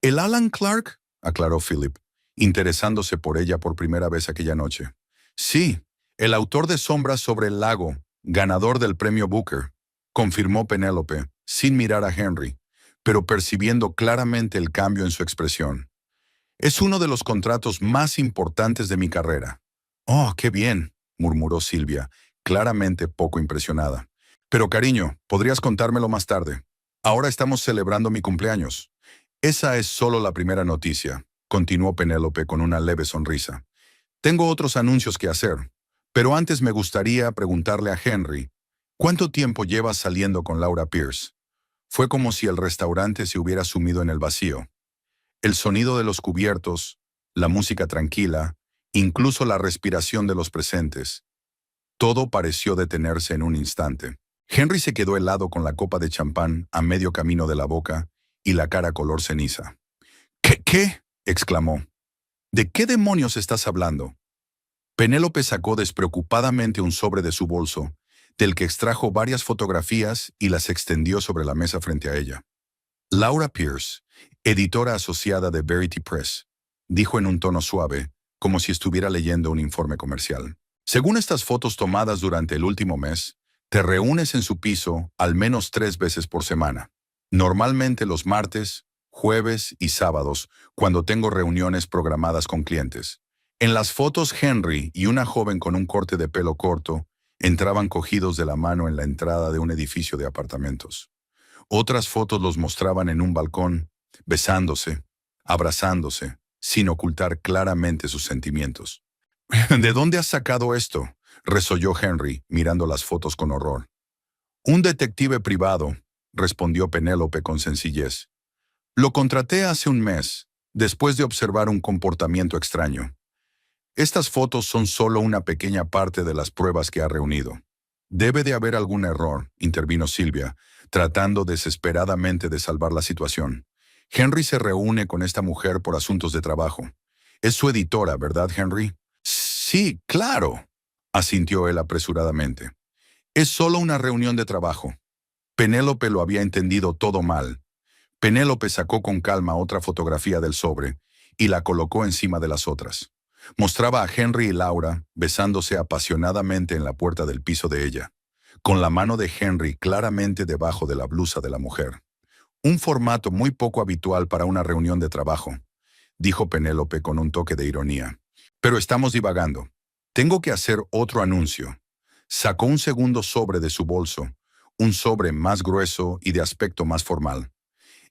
«¿El Alan Clark?», aclaró Philip, interesándose por ella por primera vez aquella noche. «Sí, el autor de Sombras sobre el lago, ganador del premio Booker», confirmó Penélope, sin mirar a Henry, pero percibiendo claramente el cambio en su expresión. «Es uno de los contratos más importantes de mi carrera». «Oh, qué bien», murmuró Silvia, claramente poco impresionada. «Pero cariño, podrías contármelo más tarde. Ahora estamos celebrando mi cumpleaños». «Esa es solo la primera noticia», continuó Penélope con una leve sonrisa. «Tengo otros anuncios que hacer, pero antes me gustaría preguntarle a Henry, ¿cuánto tiempo llevas saliendo con Laura Pierce?». Fue como si el restaurante se hubiera sumido en el vacío. El sonido de los cubiertos, la música tranquila, incluso la respiración de los presentes. Todo pareció detenerse en un instante. Henry se quedó helado con la copa de champán a medio camino de la boca y la cara color ceniza. ¿Qué? Exclamó. «¿De qué demonios estás hablando?». Penélope sacó despreocupadamente un sobre de su bolso, del que extrajo varias fotografías y las extendió sobre la mesa frente a ella. «Laura Pierce, editora asociada de Verity Press», dijo en un tono suave, como si estuviera leyendo un informe comercial. «Según estas fotos tomadas durante el último mes, te reúnes en su piso al menos 3 veces por semana. Normalmente los martes, jueves y sábados, cuando tengo reuniones programadas con clientes. En las fotos, Henry y una joven con un corte de pelo corto entraban cogidos de la mano en la entrada de un edificio de apartamentos. Otras fotos los mostraban en un balcón, besándose, abrazándose, sin ocultar claramente sus sentimientos. «¿De dónde has sacado esto?», resolló Henry, mirando las fotos con horror. «Un detective privado», respondió Penélope con sencillez. «Lo contraté hace un mes, después de observar un comportamiento extraño. Estas fotos son solo una pequeña parte de las pruebas que ha reunido». «Debe de haber algún error», intervino Silvia, tratando desesperadamente de salvar la situación. «Henry se reúne con esta mujer por asuntos de trabajo. Es su editora, ¿verdad, Henry?». «Sí, claro», asintió él apresuradamente. «Es solo una reunión de trabajo». Penélope lo había entendido todo mal. Penélope sacó con calma otra fotografía del sobre y la colocó encima de las otras. Mostraba a Henry y Laura besándose apasionadamente en la puerta del piso de ella, con la mano de Henry claramente debajo de la blusa de la mujer. Un formato muy poco habitual para una reunión de trabajo, dijo Penélope con un toque de ironía. Pero estamos divagando. Tengo que hacer otro anuncio. Sacó un segundo sobre de su bolso, un sobre más grueso y de aspecto más formal.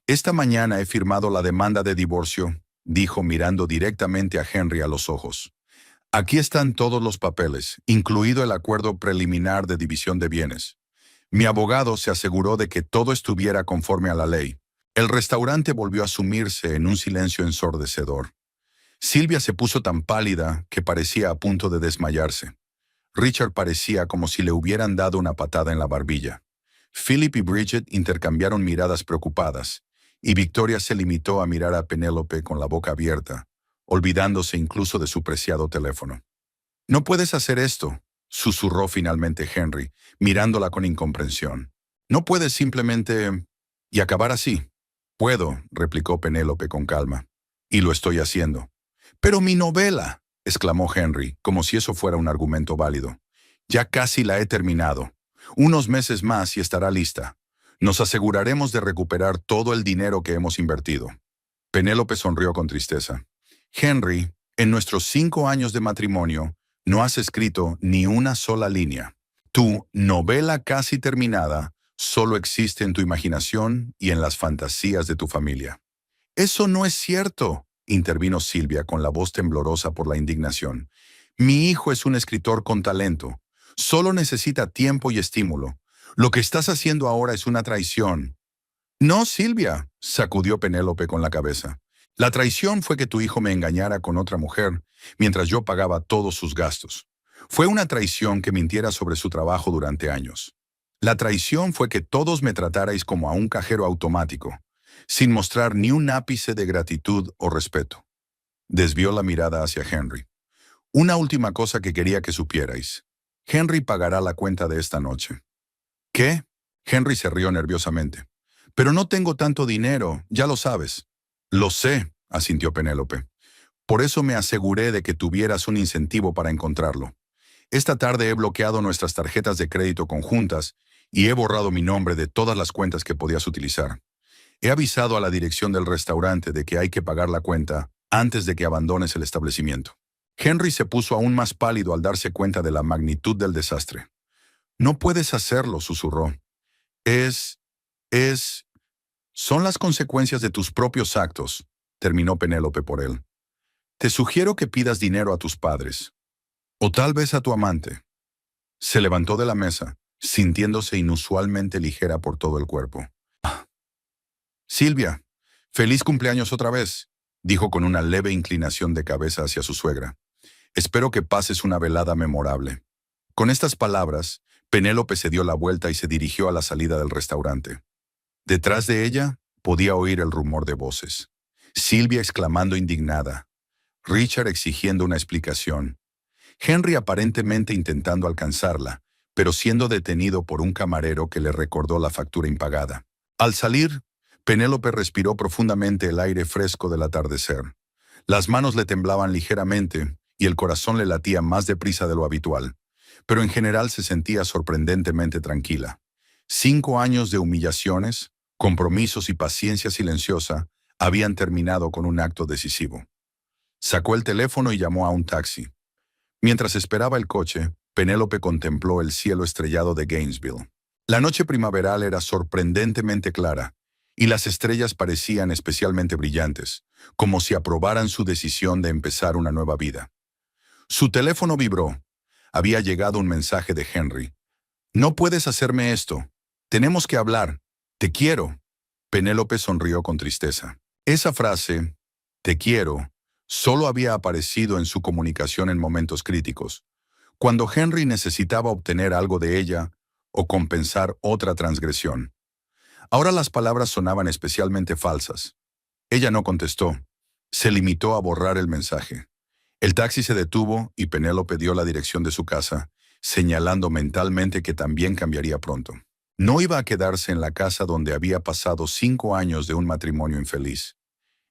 Esta mañana he firmado la demanda de divorcio, dijo mirando directamente a Henry a los ojos. Aquí están todos los papeles, incluido el acuerdo preliminar de división de bienes. Mi abogado se aseguró de que todo estuviera conforme a la ley. El restaurante volvió a sumirse en un silencio ensordecedor. Silvia se puso tan pálida que parecía a punto de desmayarse. Richard parecía como si le hubieran dado una patada en la barbilla. Philip y Bridget intercambiaron miradas preocupadas, y Victoria se limitó a mirar a Penélope con la boca abierta, olvidándose incluso de su preciado teléfono. «No puedes hacer esto», susurró finalmente Henry, mirándola con incomprensión. «No puedes simplemente... y acabar así». «Puedo», replicó Penélope con calma, «y lo estoy haciendo». «Pero mi novela», exclamó Henry, como si eso fuera un argumento válido. «Ya casi la he terminado. Unos meses más y estará lista. Nos aseguraremos de recuperar todo el dinero que hemos invertido». Penélope sonrió con tristeza. «Henry, en nuestros 5 años de matrimonio, no has escrito ni una sola línea. Tu novela casi terminada solo existe en tu imaginación y en las fantasías de tu familia». «Eso no es cierto», intervino Silvia con la voz temblorosa por la indignación. «Mi hijo es un escritor con talento. Solo necesita tiempo y estímulo. Lo que estás haciendo ahora es una traición». «No, Silvia», sacudió Penélope con la cabeza. «La traición fue que tu hijo me engañara con otra mujer mientras yo pagaba todos sus gastos. Fue una traición que mintiera sobre su trabajo durante años. La traición fue que todos me tratarais como a un cajero automático, sin mostrar ni un ápice de gratitud o respeto». Desvió la mirada hacia Henry. «Una última cosa que quería que supierais. Henry pagará la cuenta de esta noche». «¿Qué?». Henry se rió nerviosamente. «Pero no tengo tanto dinero, ya lo sabes». «Lo sé», asintió Penélope. «Por eso me aseguré de que tuvieras un incentivo para encontrarlo. Esta tarde he bloqueado nuestras tarjetas de crédito conjuntas y he borrado mi nombre de todas las cuentas que podías utilizar. He avisado a la dirección del restaurante de que hay que pagar la cuenta antes de que abandones el establecimiento». Henry se puso aún más pálido al darse cuenta de la magnitud del desastre. «No puedes hacerlo», susurró. Son las consecuencias de tus propios actos», terminó Penélope por él. «Te sugiero que pidas dinero a tus padres. O tal vez a tu amante». Se levantó de la mesa, sintiéndose inusualmente ligera por todo el cuerpo. «Silvia, feliz cumpleaños otra vez», dijo con una leve inclinación de cabeza hacia su suegra. «Espero que pases una velada memorable». Con estas palabras, Penélope se dio la vuelta y se dirigió a la salida del restaurante. Detrás de ella podía oír el rumor de voces. Silvia exclamando indignada. Richard exigiendo una explicación. Henry aparentemente intentando alcanzarla, pero siendo detenido por un camarero que le recordó la factura impagada. Al salir, Penélope respiró profundamente el aire fresco del atardecer. Las manos le temblaban ligeramente y el corazón le latía más deprisa de lo habitual, pero en general se sentía sorprendentemente tranquila. 5 años de humillaciones, compromisos y paciencia silenciosa habían terminado con un acto decisivo. Sacó el teléfono y llamó a un taxi. Mientras esperaba el coche, Penélope contempló el cielo estrellado de Gainesville. La noche primaveral era sorprendentemente clara, y las estrellas parecían especialmente brillantes, como si aprobaran su decisión de empezar una nueva vida. Su teléfono vibró. Había llegado un mensaje de Henry. «No puedes hacerme esto. Tenemos que hablar. Te quiero». Penélope sonrió con tristeza. Esa frase, «te quiero», solo había aparecido en su comunicación en momentos críticos, cuando Henry necesitaba obtener algo de ella o compensar otra transgresión. Ahora las palabras sonaban especialmente falsas. Ella no contestó. Se limitó a borrar el mensaje. El taxi se detuvo y Penélope dio la dirección de su casa, señalando mentalmente que también cambiaría pronto. No iba a quedarse en la casa donde había pasado 5 años de un matrimonio infeliz.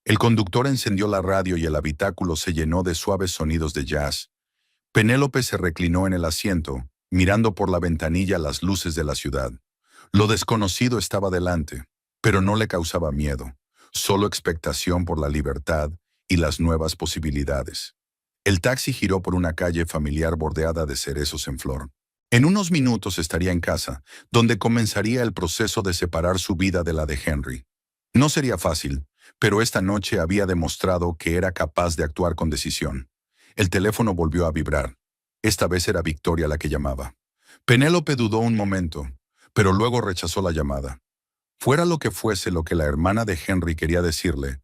El conductor encendió la radio y el habitáculo se llenó de suaves sonidos de jazz. Penélope se reclinó en el asiento, mirando por la ventanilla las luces de la ciudad. Lo desconocido estaba delante, pero no le causaba miedo, solo expectación por la libertad y las nuevas posibilidades. El taxi giró por una calle familiar bordeada de cerezos en flor. En unos minutos estaría en casa, donde comenzaría el proceso de separar su vida de la de Henry. No sería fácil, pero esta noche había demostrado que era capaz de actuar con decisión. El teléfono volvió a vibrar. Esta vez era Victoria la que llamaba. Penélope dudó un momento, pero luego rechazó la llamada. Fuera lo que fuese lo que la hermana de Henry quería decirle,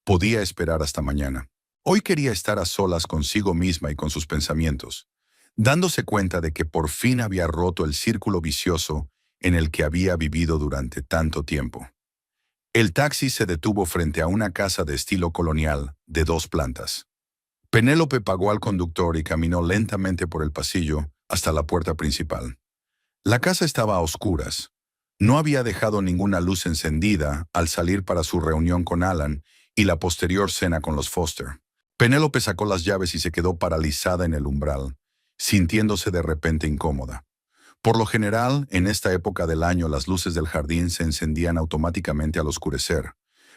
podía esperar hasta mañana. Hoy quería estar a solas consigo misma y con sus pensamientos, dándose cuenta de que por fin había roto el círculo vicioso en el que había vivido durante tanto tiempo. El taxi se detuvo frente a una casa de estilo colonial, de 2 plantas. Penélope pagó al conductor y caminó lentamente por el pasillo hasta la puerta principal. La casa estaba a oscuras. No había dejado ninguna luz encendida al salir para su reunión con Alan y la posterior cena con los Foster. Penélope sacó las llaves y se quedó paralizada en el umbral, sintiéndose de repente incómoda. Por lo general, en esta época del año las luces del jardín se encendían automáticamente al oscurecer,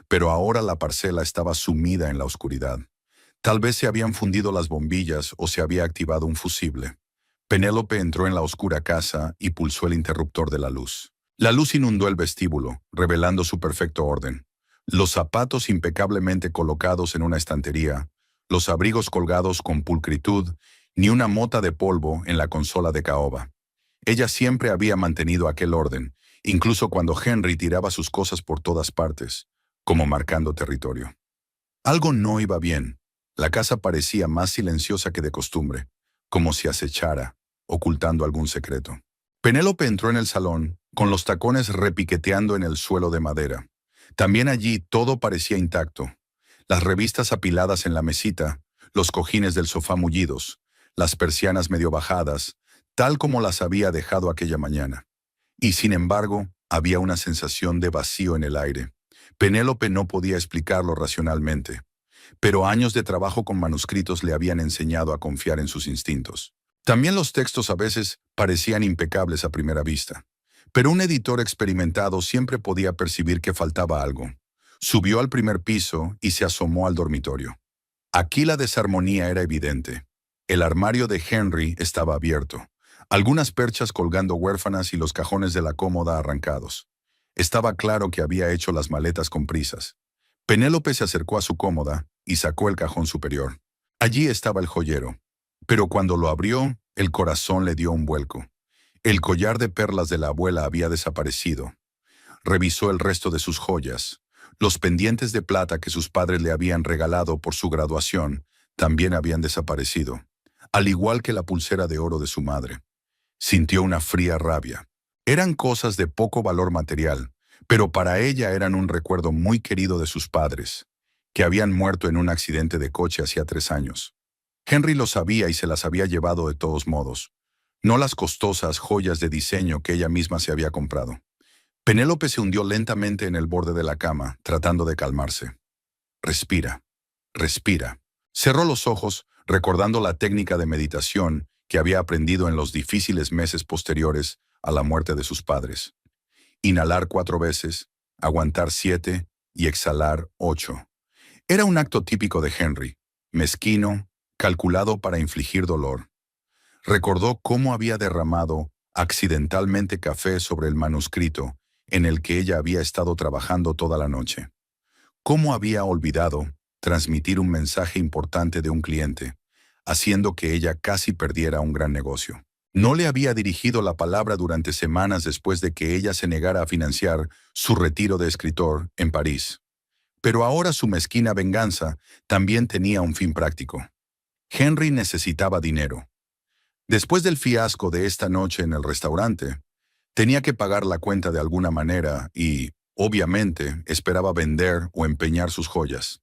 pero ahora la parcela estaba sumida en la oscuridad. Tal vez se habían fundido las bombillas o se había activado un fusible. Penélope entró en la oscura casa y pulsó el interruptor de la luz. La luz inundó el vestíbulo, revelando su perfecto orden. Los zapatos impecablemente colocados en una estantería, los abrigos colgados con pulcritud, ni una mota de polvo en la consola de caoba. Ella siempre había mantenido aquel orden, incluso cuando Henry tiraba sus cosas por todas partes, como marcando territorio. Algo no iba bien. La casa parecía más silenciosa que de costumbre, como si acechara, ocultando algún secreto. Penélope entró en el salón, con los tacones repiqueteando en el suelo de madera. También allí todo parecía intacto. Las revistas apiladas en la mesita, los cojines del sofá mullidos, las persianas medio bajadas, tal como las había dejado aquella mañana. Y sin embargo, había una sensación de vacío en el aire. Penélope no podía explicarlo racionalmente, pero años de trabajo con manuscritos le habían enseñado a confiar en sus instintos. También los textos a veces parecían impecables a primera vista, pero un editor experimentado siempre podía percibir que faltaba algo. Subió al primer piso y se asomó al dormitorio. Aquí la desarmonía era evidente. El armario de Henry estaba abierto, algunas perchas colgando huérfanas y los cajones de la cómoda arrancados. Estaba claro que había hecho las maletas con prisas. Penélope se acercó a su cómoda y sacó el cajón superior. Allí estaba el joyero, pero cuando lo abrió, el corazón le dio un vuelco. El collar de perlas de la abuela había desaparecido. Revisó el resto de sus joyas. Los pendientes de plata que sus padres le habían regalado por su graduación también habían desaparecido, al igual que la pulsera de oro de su madre. Sintió una fría rabia. Eran cosas de poco valor material, pero para ella eran un recuerdo muy querido de sus padres, que habían muerto en un accidente de coche hacía 3 años. Henry lo sabía y se las había llevado de todos modos, no las costosas joyas de diseño que ella misma se había comprado. Penélope se hundió lentamente en el borde de la cama, tratando de calmarse. Respira, respira. Cerró los ojos, recordando la técnica de meditación que había aprendido en los difíciles meses posteriores a la muerte de sus padres. Inhalar 4 veces, aguantar 7 y exhalar 8. Era un acto típico de Henry, mezquino, calculado para infligir dolor. Recordó cómo había derramado accidentalmente café sobre el manuscrito en el que ella había estado trabajando toda la noche. Cómo había olvidado transmitir un mensaje importante de un cliente, haciendo que ella casi perdiera un gran negocio. No le había dirigido la palabra durante semanas después de que ella se negara a financiar su retiro de escritor en París. Pero ahora su mezquina venganza también tenía un fin práctico. Henry necesitaba dinero. Después del fiasco de esta noche en el restaurante, tenía que pagar la cuenta de alguna manera y, obviamente, esperaba vender o empeñar sus joyas.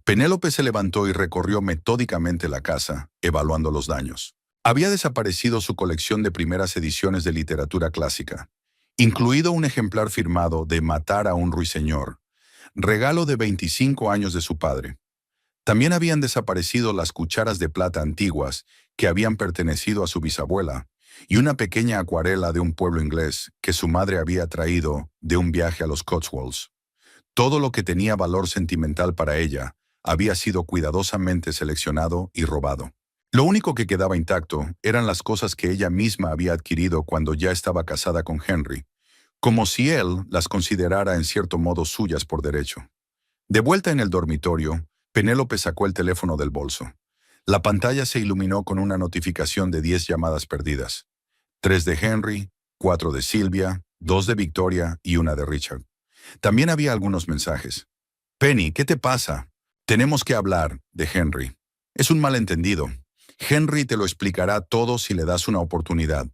Penélope se levantó y recorrió metódicamente la casa, evaluando los daños. Había desaparecido su colección de primeras ediciones de literatura clásica, incluido un ejemplar firmado de Matar a un ruiseñor, regalo de 25 años de su padre. También habían desaparecido las cucharas de plata antiguas que habían pertenecido a su bisabuela y una pequeña acuarela de un pueblo inglés que su madre había traído de un viaje a los Cotswolds. Todo lo que tenía valor sentimental para ella había sido cuidadosamente seleccionado y robado. Lo único que quedaba intacto eran las cosas que ella misma había adquirido cuando ya estaba casada con Henry, como si él las considerara en cierto modo suyas por derecho. De vuelta en el dormitorio, Penélope sacó el teléfono del bolso. La pantalla se iluminó con una notificación de 10 llamadas perdidas. 3 de Henry, 4 de Silvia, 2 de Victoria y una de Richard. También había algunos mensajes. Penny, ¿qué te pasa? Tenemos que hablar, de Henry. Es un malentendido. Henry te lo explicará todo si le das una oportunidad.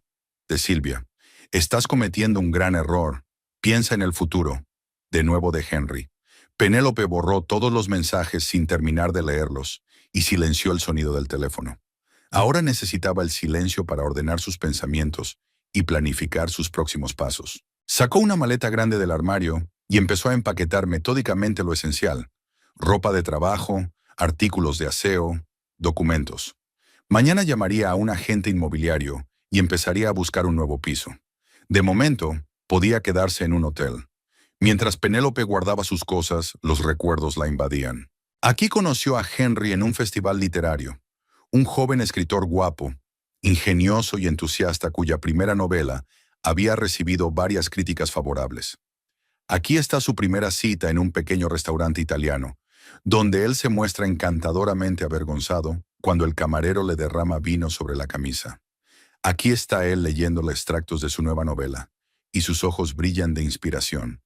De Silvia. Estás cometiendo un gran error. Piensa en el futuro. De nuevo de Henry. Penélope borró todos los mensajes sin terminar de leerlos y silenció el sonido del teléfono. Ahora necesitaba el silencio para ordenar sus pensamientos y planificar sus próximos pasos. Sacó una maleta grande del armario y empezó a empaquetar metódicamente lo esencial: ropa de trabajo, artículos de aseo, documentos. Mañana llamaría a un agente inmobiliario y empezaría a buscar un nuevo piso. De momento, podía quedarse en un hotel. Mientras Penélope guardaba sus cosas, los recuerdos la invadían. Aquí conoció a Henry en un festival literario, un joven escritor guapo, ingenioso y entusiasta cuya primera novela había recibido varias críticas favorables. Aquí está su primera cita en un pequeño restaurante italiano, donde él se muestra encantadoramente avergonzado cuando el camarero le derrama vino sobre la camisa. Aquí está él leyéndole extractos de su nueva novela, y sus ojos brillan de inspiración.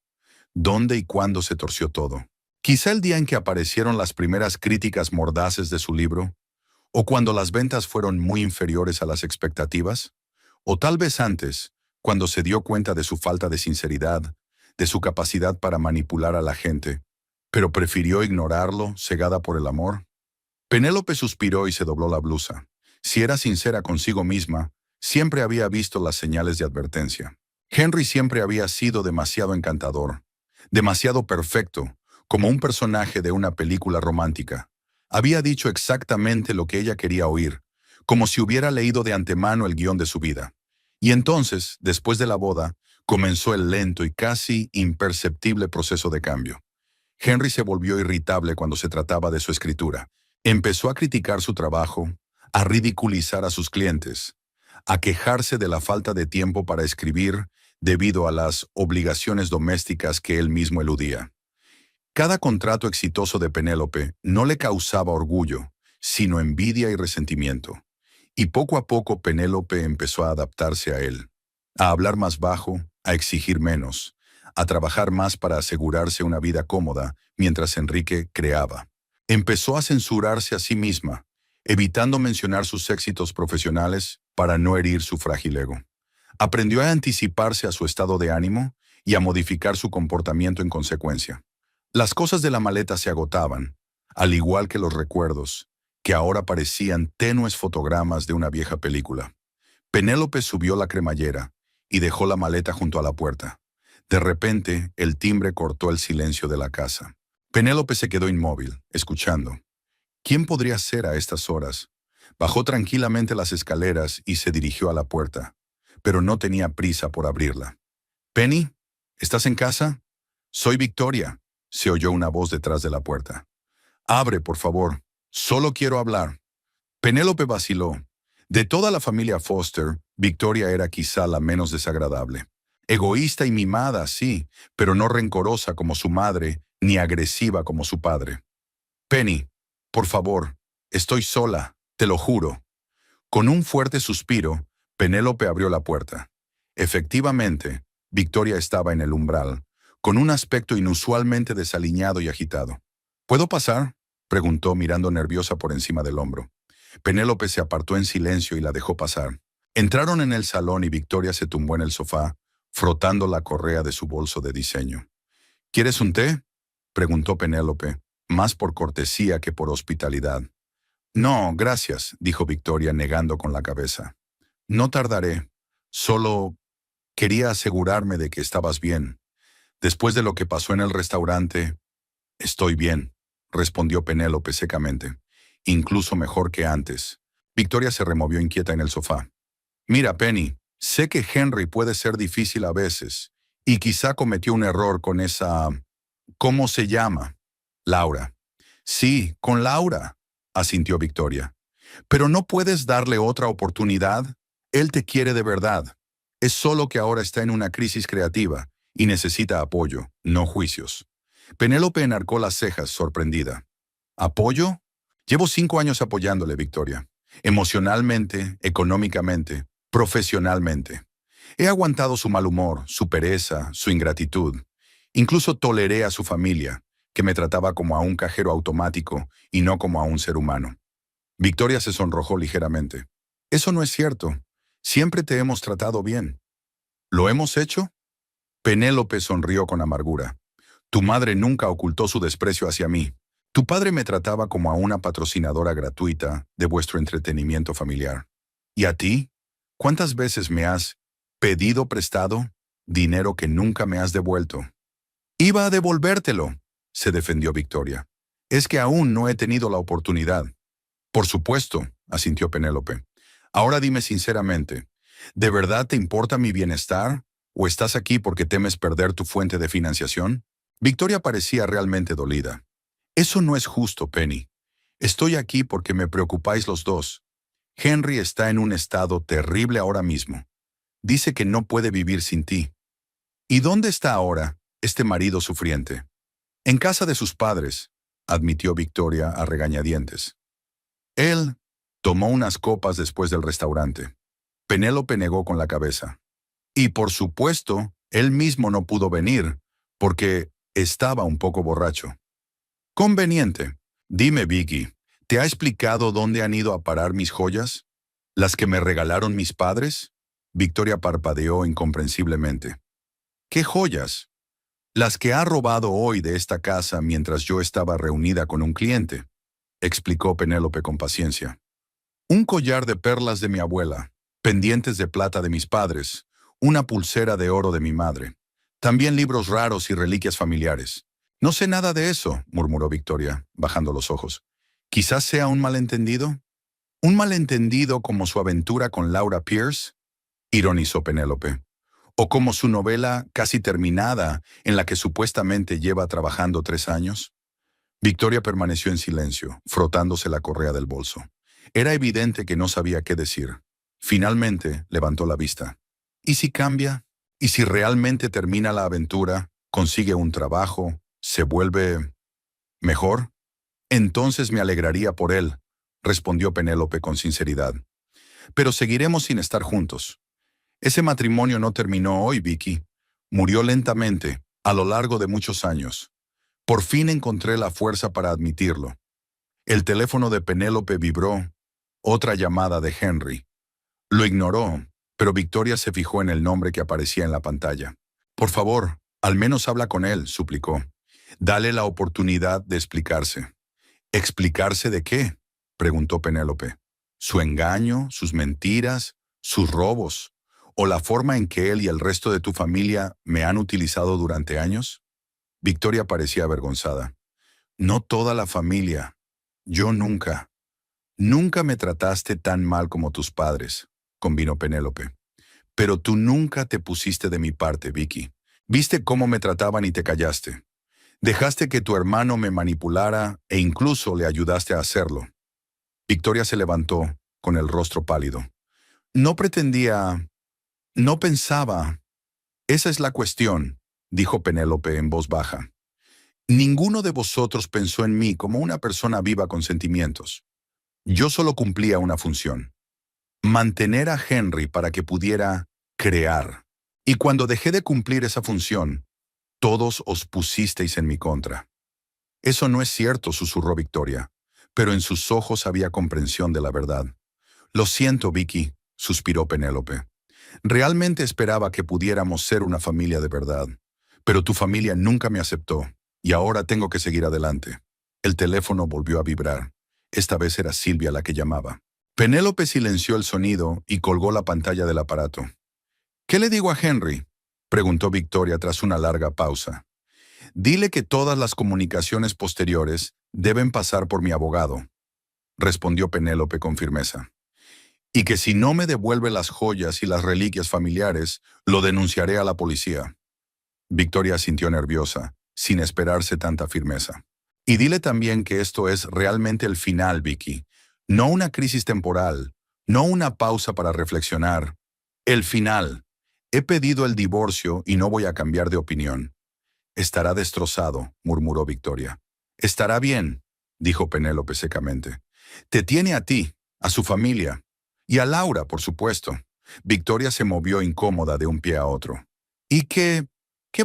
¿Dónde y cuándo se torció todo? Quizá el día en que aparecieron las primeras críticas mordaces de su libro, o cuando las ventas fueron muy inferiores a las expectativas, o tal vez antes, cuando se dio cuenta de su falta de sinceridad, de su capacidad para manipular a la gente, pero prefirió ignorarlo, cegada por el amor. Penélope suspiró y se dobló la blusa. Si era sincera consigo misma, siempre había visto las señales de advertencia. Henry siempre había sido demasiado encantador, demasiado perfecto, como un personaje de una película romántica. Había dicho exactamente lo que ella quería oír, como si hubiera leído de antemano el guión de su vida. Y entonces, después de la boda, comenzó el lento y casi imperceptible proceso de cambio. Henry se volvió irritable cuando se trataba de su escritura. Empezó a criticar su trabajo, a ridiculizar a sus clientes, a quejarse de la falta de tiempo para escribir debido a las obligaciones domésticas que él mismo eludía. Cada contrato exitoso de Penélope no le causaba orgullo, sino envidia y resentimiento. Y poco a poco Penélope empezó a adaptarse a él, a hablar más bajo, a exigir menos, a trabajar más para asegurarse una vida cómoda mientras Enrique creaba. Empezó a censurarse a sí misma, evitando mencionar sus éxitos profesionales para no herir su frágil ego. Aprendió a anticiparse a su estado de ánimo y a modificar su comportamiento en consecuencia. Las cosas de la maleta se agotaban, al igual que los recuerdos, que ahora parecían tenues fotogramas de una vieja película. Penélope subió la cremallera y dejó la maleta junto a la puerta. De repente, el timbre cortó el silencio de la casa. Penélope se quedó inmóvil, escuchando. ¿Quién podría ser a estas horas? Bajó tranquilamente las escaleras y se dirigió a la puerta, pero no tenía prisa por abrirla. «Penny, ¿estás en casa?» «Soy Victoria», se oyó una voz detrás de la puerta. «Abre, por favor. Solo quiero hablar». Penélope vaciló. De toda la familia Foster, Victoria era quizá la menos desagradable. Egoísta y mimada, sí, pero no rencorosa como su madre, ni agresiva como su padre. «Penny, por favor, estoy sola, te lo juro». Con un fuerte suspiro, Penélope abrió la puerta. Efectivamente, Victoria estaba en el umbral, con un aspecto inusualmente desaliñado y agitado. «¿Puedo pasar?», preguntó mirando nerviosa por encima del hombro. Penélope se apartó en silencio y la dejó pasar. Entraron en el salón y Victoria se tumbó en el sofá, frotando la correa de su bolso de diseño. «¿Quieres un té?», preguntó Penélope, más por cortesía que por hospitalidad. «No, gracias», dijo Victoria negando con la cabeza. «No tardaré. Solo quería asegurarme de que estabas bien. Después de lo que pasó en el restaurante, Estoy bien, respondió Penélope secamente. Incluso mejor que antes. Victoria se removió inquieta en el sofá. Mira, Penny, sé que Henry puede ser difícil a veces, y quizá cometió un error con esa... ¿Cómo se llama? Laura. Sí, con Laura, asintió Victoria. Pero no puedes darle otra oportunidad. Él te quiere de verdad. Es solo que ahora está en una crisis creativa y necesita apoyo, no juicios. Penélope enarcó las cejas, sorprendida. ¿Apoyo? Llevo 5 años apoyándole, Victoria. Emocionalmente, económicamente, profesionalmente. He aguantado su mal humor, su pereza, su ingratitud. Incluso toleré a su familia, que me trataba como a un cajero automático y no como a un ser humano. Victoria se sonrojó ligeramente. Eso no es cierto. Siempre te hemos tratado bien. ¿Lo hemos hecho? Penélope sonrió con amargura. Tu madre nunca ocultó su desprecio hacia mí. Tu padre me trataba como a una patrocinadora gratuita de vuestro entretenimiento familiar. ¿Y a ti? ¿Cuántas veces me has pedido prestado dinero que nunca me has devuelto? Iba a devolvértelo, se defendió Victoria. Es que aún no he tenido la oportunidad. Por supuesto, asintió Penélope. Ahora dime sinceramente, ¿de verdad te importa mi bienestar? ¿O estás aquí porque temes perder tu fuente de financiación? Victoria parecía realmente dolida. Eso no es justo, Penny. Estoy aquí porque me preocupáis los dos. Henry está en un estado terrible ahora mismo. Dice que no puede vivir sin ti. ¿Y dónde está ahora este marido sufriente? En casa de sus padres, admitió Victoria a regañadientes. Él tomó unas copas después del restaurante. Penélope negó con la cabeza. Y por supuesto, él mismo no pudo venir, porque estaba un poco borracho. Conveniente. Dime, Vicky, ¿te ha explicado dónde han ido a parar mis joyas? ¿Las que me regalaron mis padres? Victoria parpadeó incomprensiblemente. ¿Qué joyas? Las que ha robado hoy de esta casa mientras yo estaba reunida con un cliente, explicó Penélope con paciencia. Un collar de perlas de mi abuela, pendientes de plata de mis padres, una pulsera de oro de mi madre. También libros raros y reliquias familiares. No sé nada de eso, murmuró Victoria, bajando los ojos. ¿Quizás sea un malentendido? ¿Un malentendido como su aventura con Laura Pierce? Ironizó Penélope. ¿O como su novela casi terminada, en la que supuestamente lleva trabajando 3 años? Victoria permaneció en silencio, frotándose la correa del bolso. Era evidente que no sabía qué decir. Finalmente levantó la vista. ¿Y si cambia? ¿Y si realmente termina la aventura, consigue un trabajo, se vuelve mejor? Entonces me alegraría por él, respondió Penélope con sinceridad. Pero seguiremos sin estar juntos. Ese matrimonio no terminó hoy, Vicky. Murió lentamente, a lo largo de muchos años. Por fin encontré la fuerza para admitirlo. El teléfono de Penélope vibró. Otra llamada de Henry. Lo ignoró, pero Victoria se fijó en el nombre que aparecía en la pantalla. Por favor, al menos habla con él, suplicó. Dale la oportunidad de explicarse. ¿Explicarse de qué? Preguntó Penélope. ¿Su engaño, sus mentiras, sus robos, o la forma en que él y el resto de tu familia me han utilizado durante años? Victoria parecía avergonzada. No toda la familia. Yo nunca. Nunca me trataste tan mal como tus padres, convino Penélope. Pero tú nunca te pusiste de mi parte, Vicky. Viste cómo me trataban y te callaste. Dejaste que tu hermano me manipulara e incluso le ayudaste a hacerlo. Victoria se levantó, con el rostro pálido. No pretendía... No pensaba... Esa es la cuestión, dijo Penélope en voz baja. Ninguno de vosotros pensó en mí como una persona viva con sentimientos. Yo solo cumplía una función. Mantener a Henry para que pudiera crear. Y cuando dejé de cumplir esa función, todos os pusisteis en mi contra. Eso no es cierto, susurró Victoria, pero en sus ojos había comprensión de la verdad. Lo siento, Vicky, suspiró Penélope. Realmente esperaba que pudiéramos ser una familia de verdad, pero tu familia nunca me aceptó, y ahora tengo que seguir adelante. El teléfono volvió a vibrar. Esta vez era Silvia la que llamaba. Penélope silenció el sonido y colgó la pantalla del aparato. ¿Qué le digo a Henry?, preguntó Victoria tras una larga pausa. Dile que todas las comunicaciones posteriores deben pasar por mi abogado, respondió Penélope con firmeza. Y que si no me devuelve las joyas y las reliquias familiares, lo denunciaré a la policía. Victoria sintió nerviosa, sin esperarse tanta firmeza. Y dile también que esto es realmente el final, Vicky. No una crisis temporal, no una pausa para reflexionar. El final. He pedido el divorcio y no voy a cambiar de opinión. Estará destrozado, murmuró Victoria. Estará bien, dijo Penélope secamente. Te tiene a ti, a su familia. Y a Laura, por supuesto. Victoria se movió incómoda de un pie a otro. ¿Y qué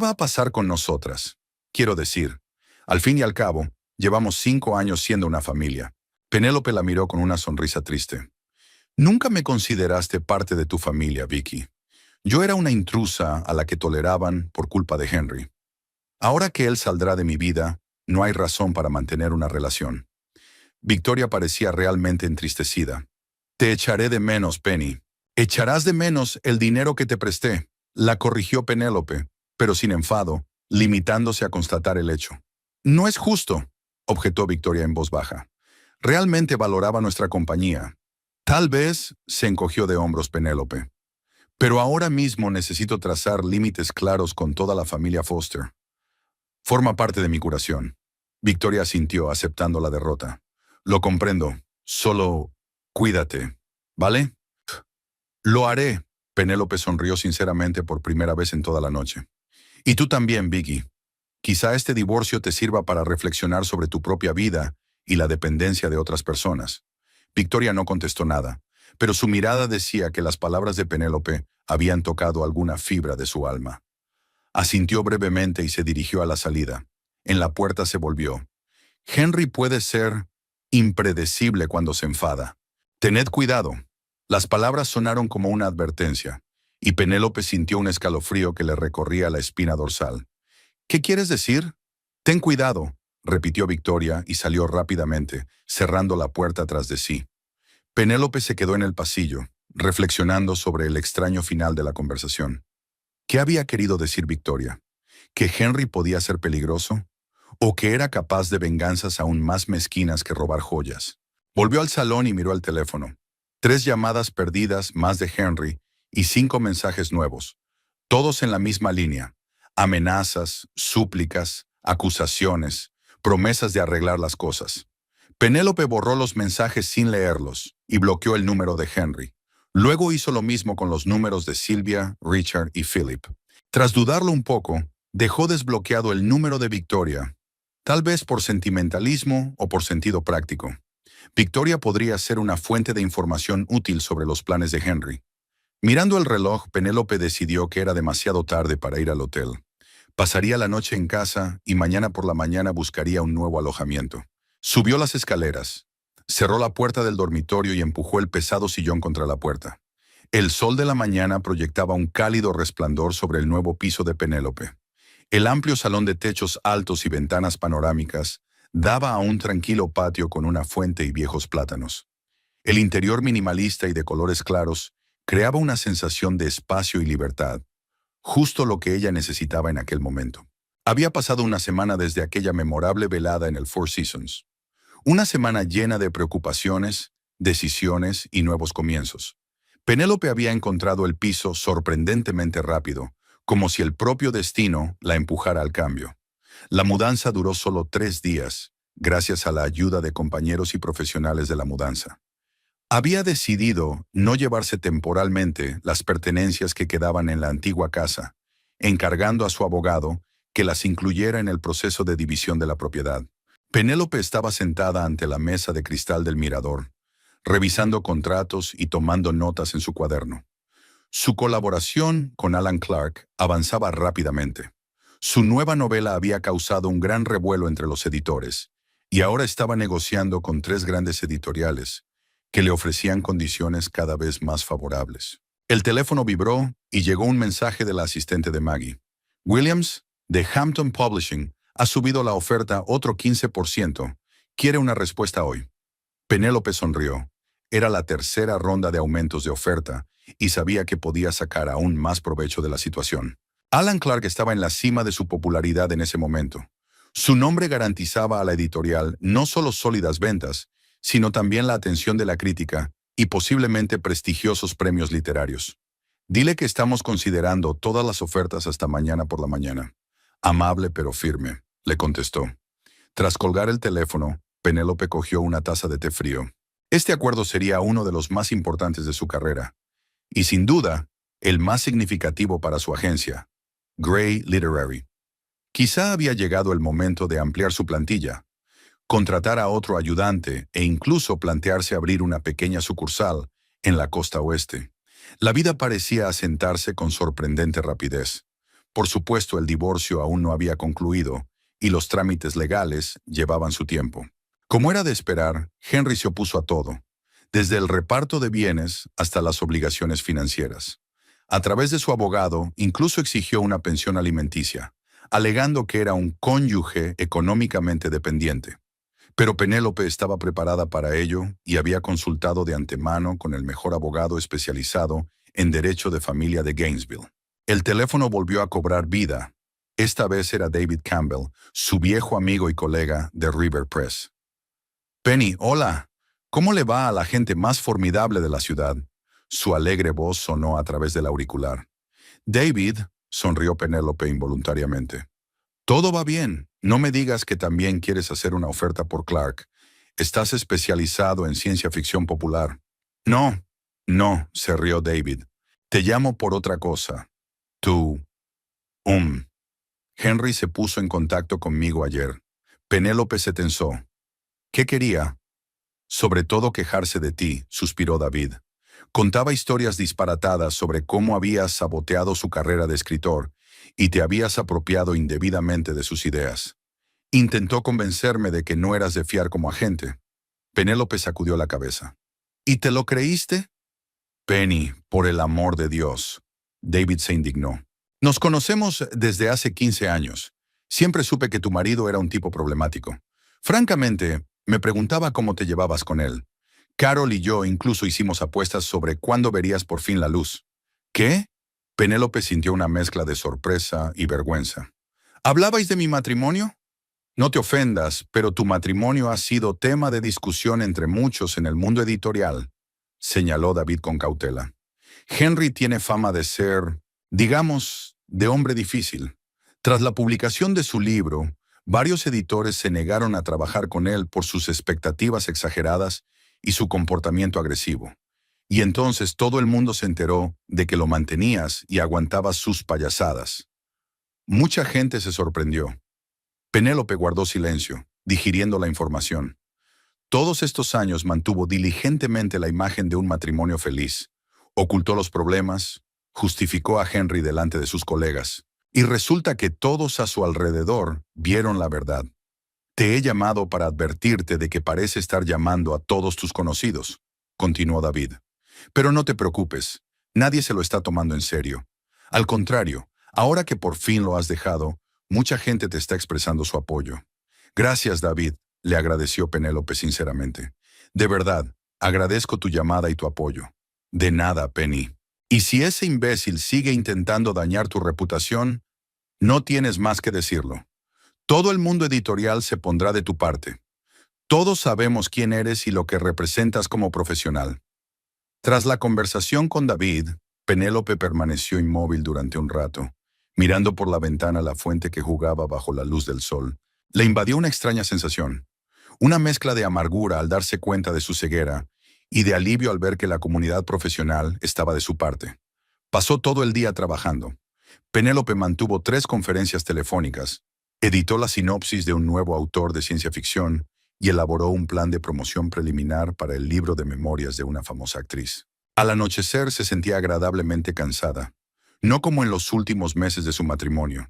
va a pasar con nosotras? Quiero decir, al fin y al cabo, llevamos 5 años siendo una familia. Penélope la miró con una sonrisa triste. Nunca me consideraste parte de tu familia, Vicky. Yo era una intrusa a la que toleraban por culpa de Henry. Ahora que él saldrá de mi vida, no hay razón para mantener una relación. Victoria parecía realmente entristecida. Te echaré de menos, Penny. Echarás de menos el dinero que te presté, la corrigió Penélope, pero sin enfado, limitándose a constatar el hecho. No es justo, objetó Victoria en voz baja. Realmente valoraba nuestra compañía. Tal vez, se encogió de hombros Penélope. Pero ahora mismo necesito trazar límites claros con toda la familia Foster. Forma parte de mi curación. Victoria asintió, aceptando la derrota. Lo comprendo. Solo cuídate, ¿vale? Lo haré. Penélope sonrió sinceramente por primera vez en toda la noche. Y tú también, Vicky. Quizá este divorcio te sirva para reflexionar sobre tu propia vida y la dependencia de otras personas. Victoria no contestó nada, pero su mirada decía que las palabras de Penélope habían tocado alguna fibra de su alma. Asintió brevemente y se dirigió a la salida. En la puerta se volvió. Henry puede ser impredecible cuando se enfada. Tened cuidado. Las palabras sonaron como una advertencia, y Penélope sintió un escalofrío que le recorría la espina dorsal. ¿Qué quieres decir? Ten cuidado, repitió Victoria y salió rápidamente, cerrando la puerta tras de sí. Penélope se quedó en el pasillo, reflexionando sobre el extraño final de la conversación. ¿Qué había querido decir Victoria? ¿Que Henry podía ser peligroso? ¿O que era capaz de venganzas aún más mezquinas que robar joyas? Volvió al salón y miró el teléfono. 3 llamadas perdidas más de Henry y 5 mensajes nuevos, todos en la misma línea. Amenazas, súplicas, acusaciones, promesas de arreglar las cosas. Penélope borró los mensajes sin leerlos y bloqueó el número de Henry. Luego hizo lo mismo con los números de Sylvia, Richard y Philip. Tras dudarlo un poco, dejó desbloqueado el número de Victoria, tal vez por sentimentalismo o por sentido práctico. Victoria podría ser una fuente de información útil sobre los planes de Henry. Mirando el reloj, Penélope decidió que era demasiado tarde para ir al hotel. Pasaría la noche en casa y mañana por la mañana buscaría un nuevo alojamiento. Subió las escaleras, cerró la puerta del dormitorio y empujó el pesado sillón contra la puerta. El sol de la mañana proyectaba un cálido resplandor sobre el nuevo piso de Penélope. El amplio salón de techos altos y ventanas panorámicas daba a un tranquilo patio con una fuente y viejos plátanos. El interior minimalista y de colores claros creaba una sensación de espacio y libertad, justo lo que ella necesitaba en aquel momento. Había pasado una semana desde aquella memorable velada en el Four Seasons. Una semana llena de preocupaciones, decisiones y nuevos comienzos. Penélope había encontrado el piso sorprendentemente rápido, como si el propio destino la empujara al cambio. La mudanza duró solo 3 días, gracias a la ayuda de compañeros y profesionales de la mudanza. Había decidido no llevarse temporalmente las pertenencias que quedaban en la antigua casa, encargando a su abogado que las incluyera en el proceso de división de la propiedad. Penélope estaba sentada ante la mesa de cristal del mirador, revisando contratos y tomando notas en su cuaderno. Su colaboración con Alan Clark avanzaba rápidamente. Su nueva novela había causado un gran revuelo entre los editores, y ahora estaba negociando con 3 grandes editoriales, que le ofrecían condiciones cada vez más favorables. El teléfono vibró y llegó un mensaje de la asistente de Maggie. Williams, de Hampton Publishing, ha subido la oferta otro 15%. Quiere una respuesta hoy. Penélope sonrió. Era la tercera ronda de aumentos de oferta y sabía que podía sacar aún más provecho de la situación. Alan Clark estaba en la cima de su popularidad en ese momento. Su nombre garantizaba a la editorial no solo sólidas ventas, sino también la atención de la crítica y posiblemente prestigiosos premios literarios. Dile que estamos considerando todas las ofertas hasta mañana por la mañana. Amable pero firme, le contestó. Tras colgar el teléfono, Penélope cogió una taza de té frío. Este acuerdo sería uno de los más importantes de su carrera, y sin duda, el más significativo para su agencia, Gray Literary. Quizá había llegado el momento de ampliar su plantilla, contratar a otro ayudante e incluso plantearse abrir una pequeña sucursal en la costa oeste. La vida parecía asentarse con sorprendente rapidez. Por supuesto, el divorcio aún no había concluido y los trámites legales llevaban su tiempo. Como era de esperar, Henry se opuso a todo, desde el reparto de bienes hasta las obligaciones financieras. A través de su abogado, incluso exigió una pensión alimenticia, alegando que era un cónyuge económicamente dependiente. Pero Penélope estaba preparada para ello y había consultado de antemano con el mejor abogado especializado en derecho de familia de Gainesville. El teléfono volvió a cobrar vida. Esta vez era David Campbell, su viejo amigo y colega de River Press. Penny, hola. ¿Cómo le va a la gente más formidable de la ciudad? Su alegre voz sonó a través del auricular. David, sonrió Penélope involuntariamente. Todo va bien. No me digas que también quieres hacer una oferta por Clark. Estás especializado en ciencia ficción popular. No, no, se rió David. Te llamo por otra cosa. Tú. Henry se puso en contacto conmigo ayer. Penélope se tensó. ¿Qué quería? Sobre todo quejarse de ti, suspiró David. Contaba historias disparatadas sobre cómo habías saboteado su carrera de escritor y te habías apropiado indebidamente de sus ideas. Intentó convencerme de que no eras de fiar como agente. Penélope sacudió la cabeza. ¿Y te lo creíste? Penny, por el amor de Dios. David se indignó. Nos conocemos desde hace 15 años. Siempre supe que tu marido era un tipo problemático. Francamente, me preguntaba cómo te llevabas con él. Carol y yo incluso hicimos apuestas sobre cuándo verías por fin la luz. ¿Qué? Penélope sintió una mezcla de sorpresa y vergüenza. ¿Hablabais de mi matrimonio? No te ofendas, pero tu matrimonio ha sido tema de discusión entre muchos en el mundo editorial, señaló David con cautela. Henry tiene fama de ser, digamos, de hombre difícil. Tras la publicación de su libro, varios editores se negaron a trabajar con él por sus expectativas exageradas y su comportamiento agresivo. Y entonces todo el mundo se enteró de que lo mantenías y aguantabas sus payasadas. Mucha gente se sorprendió. Penélope guardó silencio, digiriendo la información. Todos estos años mantuvo diligentemente la imagen de un matrimonio feliz. Ocultó los problemas, justificó a Henry delante de sus colegas. Y resulta que todos a su alrededor vieron la verdad. Te he llamado para advertirte de que parece estar llamando a todos tus conocidos, continuó David. Pero no te preocupes, nadie se lo está tomando en serio. Al contrario, ahora que por fin lo has dejado, mucha gente te está expresando su apoyo. Gracias, David, le agradeció Penélope sinceramente. De verdad, agradezco tu llamada y tu apoyo. De nada, Penny. Y si ese imbécil sigue intentando dañar tu reputación, no tienes más que decirlo. Todo el mundo editorial se pondrá de tu parte. Todos sabemos quién eres y lo que representas como profesional. Tras la conversación con David, Penélope permaneció inmóvil durante un rato, mirando por la ventana la fuente que jugaba bajo la luz del sol. Le invadió una extraña sensación, una mezcla de amargura al darse cuenta de su ceguera y de alivio al ver que la comunidad profesional estaba de su parte. Pasó todo el día trabajando. Penélope mantuvo 3 conferencias telefónicas, editó la sinopsis de un nuevo autor de ciencia ficción y elaboró un plan de promoción preliminar para el libro de memorias de una famosa actriz. Al anochecer se sentía agradablemente cansada, no como en los últimos meses de su matrimonio,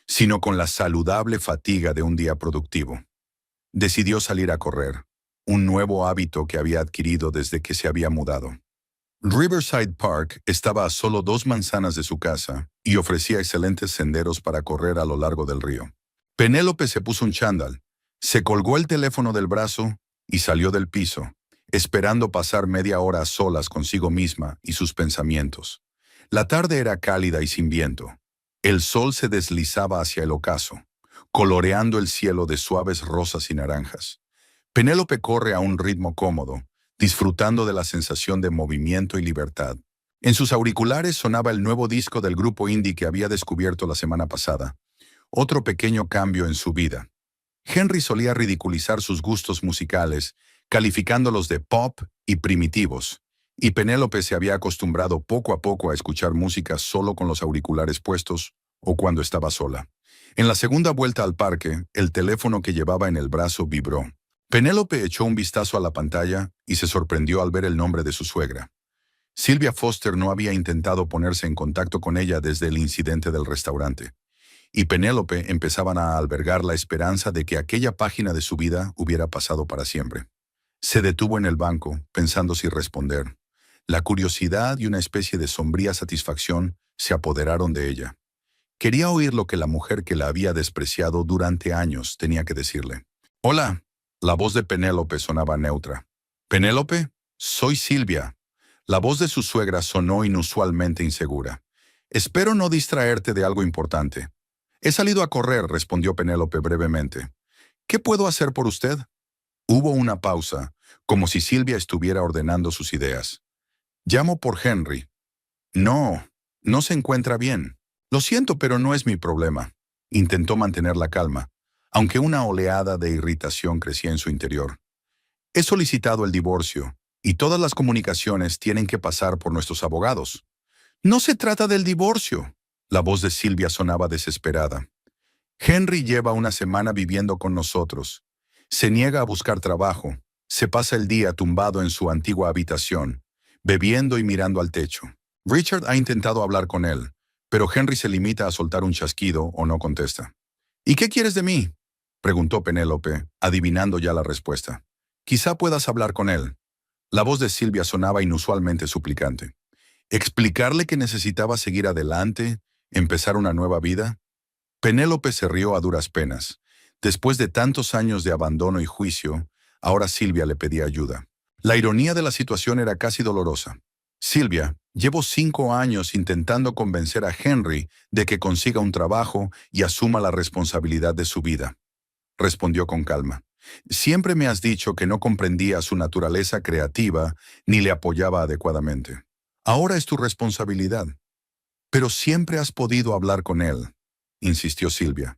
sino con la saludable fatiga de un día productivo. Decidió salir a correr, un nuevo hábito que había adquirido desde que se había mudado. Riverside Park estaba a solo 2 manzanas de su casa y ofrecía excelentes senderos para correr a lo largo del río. Penélope se puso un chándal, se colgó el teléfono del brazo y salió del piso, esperando pasar media hora a solas consigo misma y sus pensamientos. La tarde era cálida y sin viento. El sol se deslizaba hacia el ocaso, coloreando el cielo de suaves rosas y naranjas. Penélope corre a un ritmo cómodo, disfrutando de la sensación de movimiento y libertad. En sus auriculares sonaba el nuevo disco del grupo indie que había descubierto la semana pasada. Otro pequeño cambio en su vida. Henry solía ridiculizar sus gustos musicales, calificándolos de pop y primitivos, y Penélope se había acostumbrado poco a poco a escuchar música solo con los auriculares puestos o cuando estaba sola. En la segunda vuelta al parque, el teléfono que llevaba en el brazo vibró. Penélope echó un vistazo a la pantalla y se sorprendió al ver el nombre de su suegra. Sylvia Foster no había intentado ponerse en contacto con ella desde el incidente del restaurante, y Penélope empezaban a albergar la esperanza de que aquella página de su vida hubiera pasado para siempre. Se detuvo en el banco, pensando si responder. La curiosidad y una especie de sombría satisfacción se apoderaron de ella. Quería oír lo que la mujer que la había despreciado durante años tenía que decirle. «Hola». La voz de Penélope sonaba neutra. «Penélope, soy Sylvia». La voz de su suegra sonó inusualmente insegura. «Espero no distraerte de algo importante». «He salido a correr», respondió Penélope brevemente. «¿Qué puedo hacer por usted?» Hubo una pausa, como si Sylvia estuviera ordenando sus ideas. «Llamo por Henry». «No, no se encuentra bien». «Lo siento, pero no es mi problema». Intentó mantener la calma, aunque una oleada de irritación crecía en su interior. «He solicitado el divorcio, y todas las comunicaciones tienen que pasar por nuestros abogados». «No se trata del divorcio». La voz de Sylvia sonaba desesperada. «Henry lleva una semana viviendo con nosotros. Se niega a buscar trabajo. Se pasa el día tumbado en su antigua habitación, bebiendo y mirando al techo. Richard ha intentado hablar con él, pero Henry se limita a soltar un chasquido o no contesta». «¿Y qué quieres de mí?», preguntó Penélope, adivinando ya la respuesta. «Quizá puedas hablar con él». La voz de Sylvia sonaba inusualmente suplicante. ¿Explicarle que necesitaba seguir adelante, empezar una nueva vida? Penélope se rió a duras penas. Después de tantos años de abandono y juicio, ahora Sylvia le pedía ayuda. La ironía de la situación era casi dolorosa. «Sylvia, llevo 5 años intentando convencer a Henry de que consiga un trabajo y asuma la responsabilidad de su vida», respondió con calma. «Siempre me has dicho que no comprendía su naturaleza creativa ni le apoyaba adecuadamente. Ahora es tu responsabilidad». «Pero siempre has podido hablar con él», insistió Sylvia.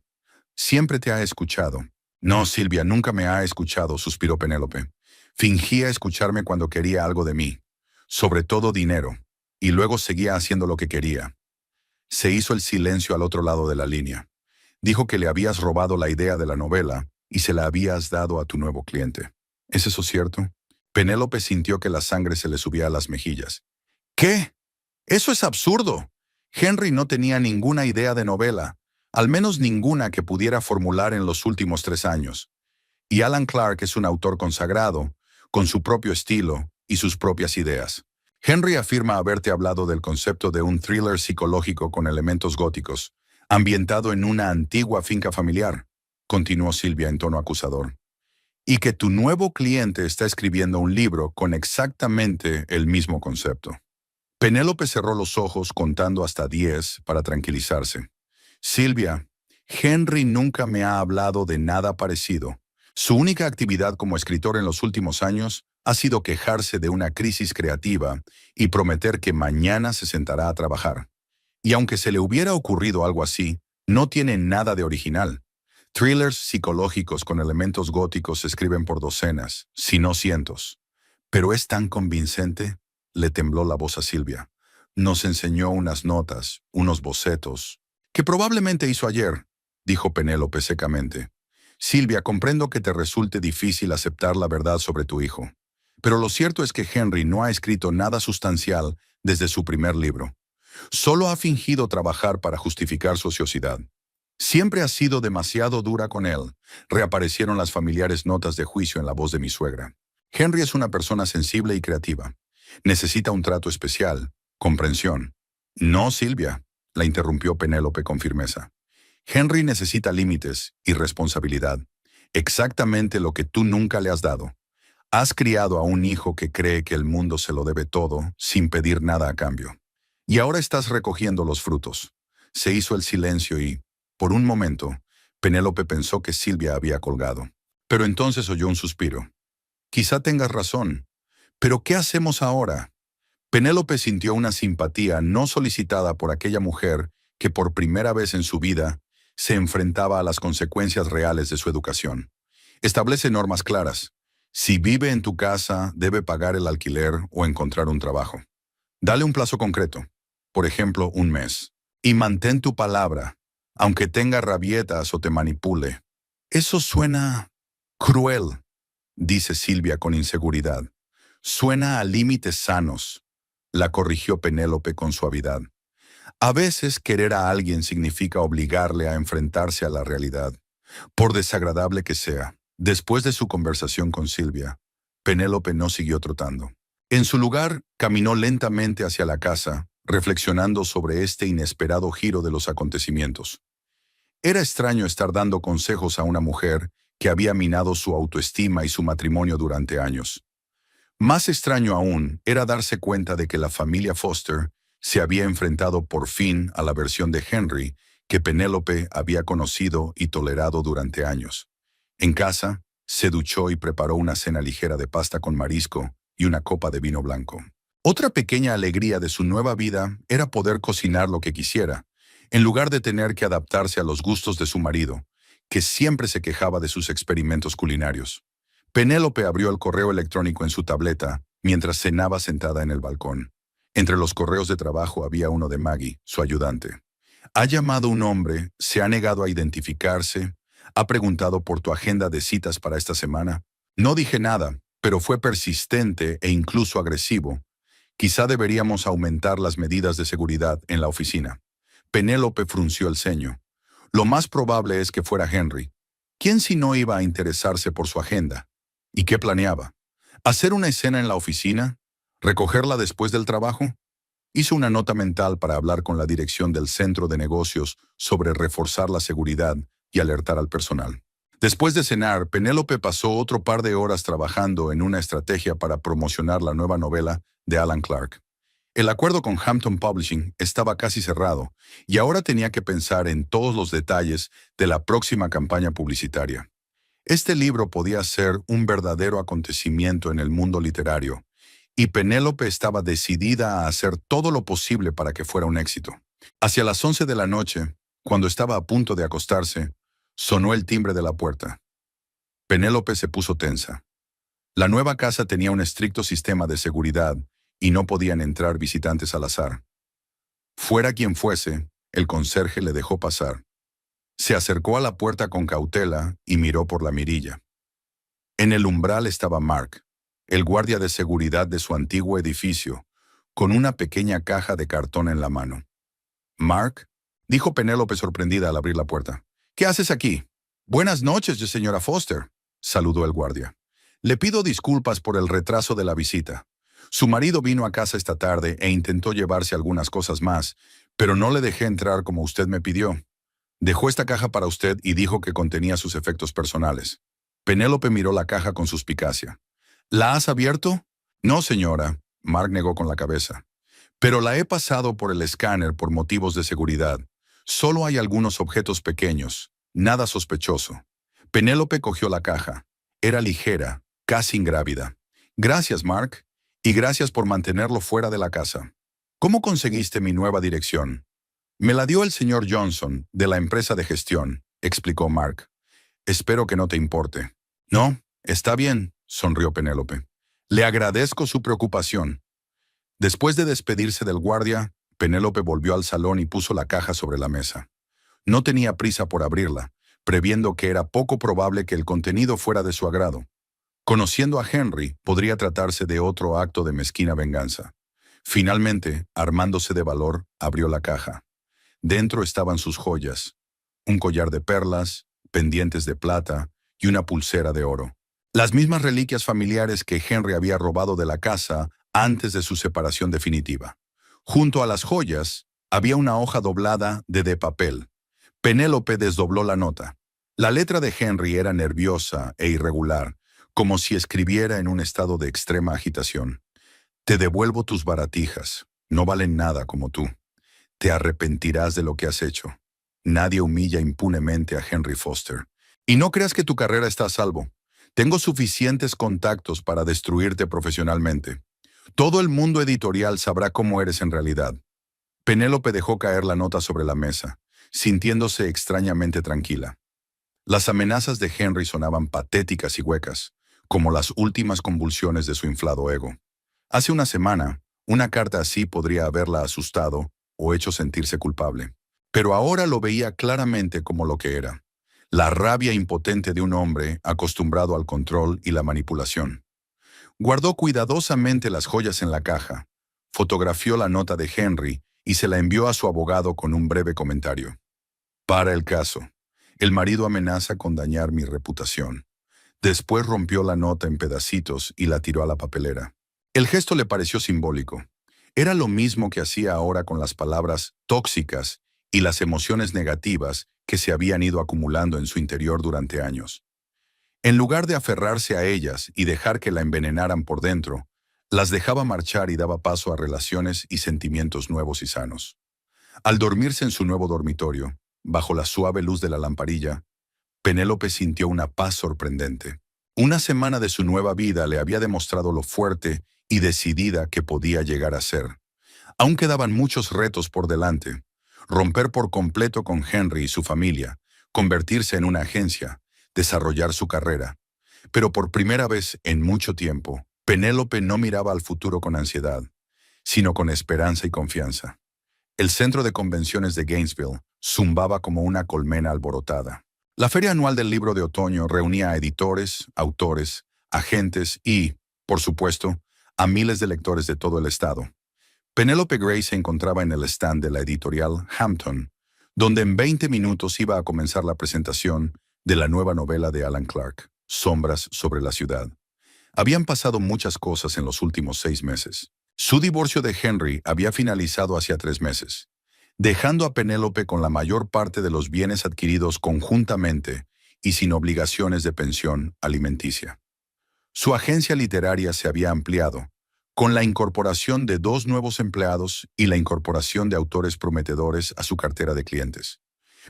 «Siempre te ha escuchado». «No, Sylvia, nunca me ha escuchado», suspiró Penélope. «Fingía escucharme cuando quería algo de mí, sobre todo dinero, y luego seguía haciendo lo que quería». Se hizo el silencio al otro lado de la línea. «Dijo que le habías robado la idea de la novela y se la habías dado a tu nuevo cliente. ¿Es eso cierto?» Penélope sintió que la sangre se le subía a las mejillas. «¿Qué? Eso es absurdo. Henry no tenía ninguna idea de novela, al menos ninguna que pudiera formular en los últimos 3 años. Y Alan Clark es un autor consagrado, con su propio estilo y sus propias ideas. Henry afirma haberte hablado del concepto de un thriller psicológico con elementos góticos, ambientado en una antigua finca familiar», continuó Sylvia en tono acusador. «Y que tu nuevo cliente está escribiendo un libro con exactamente el mismo concepto». Penélope cerró los ojos contando hasta 10 para tranquilizarse. «Sylvia, Henry nunca me ha hablado de nada parecido. Su única actividad como escritor en los últimos años ha sido quejarse de una crisis creativa y prometer que mañana se sentará a trabajar. Y aunque se le hubiera ocurrido algo así, no tiene nada de original. Thrillers psicológicos con elementos góticos se escriben por docenas, si no cientos. Pero es tan convincente», le tembló la voz a Sylvia. «Nos enseñó unas notas, unos bocetos, que probablemente hizo ayer», dijo Penélope secamente. «Sylvia, comprendo que te resulte difícil aceptar la verdad sobre tu hijo. Pero lo cierto es que Henry no ha escrito nada sustancial desde su primer libro. Solo ha fingido trabajar para justificar su ociosidad. Siempre ha sido demasiado dura con él». Reaparecieron las familiares notas de juicio en la voz de mi suegra. «Henry es una persona sensible y creativa. Necesita un trato especial, comprensión». «No, Sylvia», la interrumpió Penélope con firmeza. «Henry necesita límites y responsabilidad. Exactamente lo que tú nunca le has dado. Has criado a un hijo que cree que el mundo se lo debe todo sin pedir nada a cambio. Y ahora estás recogiendo los frutos. Se hizo el silencio y, por un momento, Penélope pensó que Silvia había colgado. Pero entonces oyó un suspiro. Quizá tengas razón. ¿Pero qué hacemos ahora? Penélope sintió una simpatía no solicitada por aquella mujer que por primera vez en su vida se enfrentaba a las consecuencias reales de su educación. Establece normas claras. Si vive en tu casa, debe pagar el alquiler o encontrar un trabajo. Dale un plazo concreto, por ejemplo, un mes. Y mantén tu palabra, aunque tenga rabietas o te manipule. Eso suena cruel, dice Silvia con inseguridad. Suena a límites sanos, la corrigió Penélope con suavidad. A veces querer a alguien significa obligarle a enfrentarse a la realidad, por desagradable que sea. Después de su conversación con Silvia, Penélope no siguió trotando. En su lugar, caminó lentamente hacia la casa, reflexionando sobre este inesperado giro de los acontecimientos. Era extraño estar dando consejos a una mujer que había minado su autoestima y su matrimonio durante años. Más extraño aún era darse cuenta de que la familia Foster se había enfrentado por fin a la versión de Henry que Penélope había conocido y tolerado durante años. En casa, se duchó y preparó una cena ligera de pasta con marisco y una copa de vino blanco. Otra pequeña alegría de su nueva vida era poder cocinar lo que quisiera, en lugar de tener que adaptarse a los gustos de su marido, que siempre se quejaba de sus experimentos culinarios. Penélope abrió el correo electrónico en su tableta mientras cenaba sentada en el balcón. Entre los correos de trabajo había uno de Maggie, su ayudante. Ha llamado un hombre, se ha negado a identificarse, ha preguntado por tu agenda de citas para esta semana. No dije nada, pero fue persistente e incluso agresivo. Quizá deberíamos aumentar las medidas de seguridad en la oficina. Penélope frunció el ceño. Lo más probable es que fuera Henry. ¿Quién si no iba a interesarse por su agenda? ¿Y qué planeaba? ¿Hacer una escena en la oficina? ¿Recogerla después del trabajo? Hizo una nota mental para hablar con la dirección del centro de negocios sobre reforzar la seguridad y alertar al personal. Después de cenar, Penélope pasó otro par de horas trabajando en una estrategia para promocionar la nueva novela de Alan Clark. El acuerdo con Hampton Publishing estaba casi cerrado y ahora tenía que pensar en todos los detalles de la próxima campaña publicitaria. Este libro podía ser un verdadero acontecimiento en el mundo literario, y Penélope estaba decidida a hacer todo lo posible para que fuera un éxito. Hacia las 11 de la noche, cuando estaba a punto de acostarse, sonó el timbre de la puerta. Penélope se puso tensa. La nueva casa tenía un estricto sistema de seguridad y no podían entrar visitantes al azar. Fuera quien fuese, el conserje le dejó pasar. Se acercó a la puerta con cautela y miró por la mirilla. En el umbral estaba Mark, el guardia de seguridad de su antiguo edificio, con una pequeña caja de cartón en la mano. «Mark», dijo Penélope sorprendida al abrir la puerta. «¿Qué haces aquí?» «Buenas noches, señora Foster», saludó el guardia. «Le pido disculpas por el retraso de la visita. Su marido vino a casa esta tarde e intentó llevarse algunas cosas más, pero no le dejé entrar como usted me pidió. Dejó esta caja para usted y dijo que contenía sus efectos personales». Penélope miró la caja con suspicacia. «¿La has abierto?» «No, señora», Mark negó con la cabeza. «Pero la he pasado por el escáner por motivos de seguridad. Solo hay algunos objetos pequeños, nada sospechoso». Penélope cogió la caja. Era ligera, casi ingrávida. «Gracias, Mark, y gracias por mantenerlo fuera de la casa. ¿Cómo conseguiste mi nueva dirección?» «Me la dio el señor Johnson, de la empresa de gestión», explicó Mark. «Espero que no te importe». «No, está bien», sonrió Penélope. «Le agradezco su preocupación». Después de despedirse del guardia, Penélope volvió al salón y puso la caja sobre la mesa. No tenía prisa por abrirla, previendo que era poco probable que el contenido fuera de su agrado. Conociendo a Henry, podría tratarse de otro acto de mezquina venganza. Finalmente, armándose de valor, abrió la caja. Dentro estaban sus joyas: un collar de perlas, pendientes de plata y una pulsera de oro. Las mismas reliquias familiares que Henry había robado de la casa antes de su separación definitiva. Junto a las joyas, había una hoja doblada de papel. Penélope desdobló la nota. La letra de Henry era nerviosa e irregular, como si escribiera en un estado de extrema agitación. «Te devuelvo tus baratijas. No valen nada como tú. Te arrepentirás de lo que has hecho. Nadie humilla impunemente a Henry Foster. Y no creas que tu carrera está a salvo. Tengo suficientes contactos para destruirte profesionalmente. Todo el mundo editorial sabrá cómo eres en realidad. Penélope dejó caer la nota sobre la mesa, sintiéndose extrañamente tranquila. Las amenazas de Henry sonaban patéticas y huecas, como las últimas convulsiones de su inflado ego. Hace una semana, una carta así podría haberla asustado o hecho sentirse culpable. Pero ahora lo veía claramente como lo que era: la rabia impotente de un hombre acostumbrado al control y la manipulación. Guardó cuidadosamente las joyas en la caja, fotografió la nota de Henry y se la envió a su abogado con un breve comentario. Para el caso. El marido amenaza con dañar mi reputación. Después rompió la nota en pedacitos y la tiró a la papelera. El gesto le pareció simbólico. Era lo mismo que hacía ahora con las palabras tóxicas y las emociones negativas que se habían ido acumulando en su interior durante años. En lugar de aferrarse a ellas y dejar que la envenenaran por dentro, las dejaba marchar y daba paso a relaciones y sentimientos nuevos y sanos. Al dormirse en su nuevo dormitorio, bajo la suave luz de la lamparilla, Penélope sintió una paz sorprendente. Una semana de su nueva vida le había demostrado lo fuerte y decidida que podía llegar a ser. Aún quedaban muchos retos por delante: romper por completo con Henry y su familia, convertirse en una agencia, desarrollar su carrera. Pero por primera vez en mucho tiempo, Penélope no miraba al futuro con ansiedad, sino con esperanza y confianza. El centro de convenciones de Gainesville zumbaba como una colmena alborotada. La feria anual del libro de otoño reunía a editores, autores, agentes y, por supuesto, a miles de lectores de todo el estado. Penélope Gray se encontraba en el stand de la editorial Hampton, donde en 20 minutos iba a comenzar la presentación de la nueva novela de Alan Clark, Sombras sobre la ciudad. Habían pasado muchas cosas en los últimos 6 meses. Su divorcio de Henry había finalizado hacía 3 meses, dejando a Penélope con la mayor parte de los bienes adquiridos conjuntamente y sin obligaciones de pensión alimenticia. Su agencia literaria se había ampliado, con la incorporación de 2 nuevos empleados y la incorporación de autores prometedores a su cartera de clientes.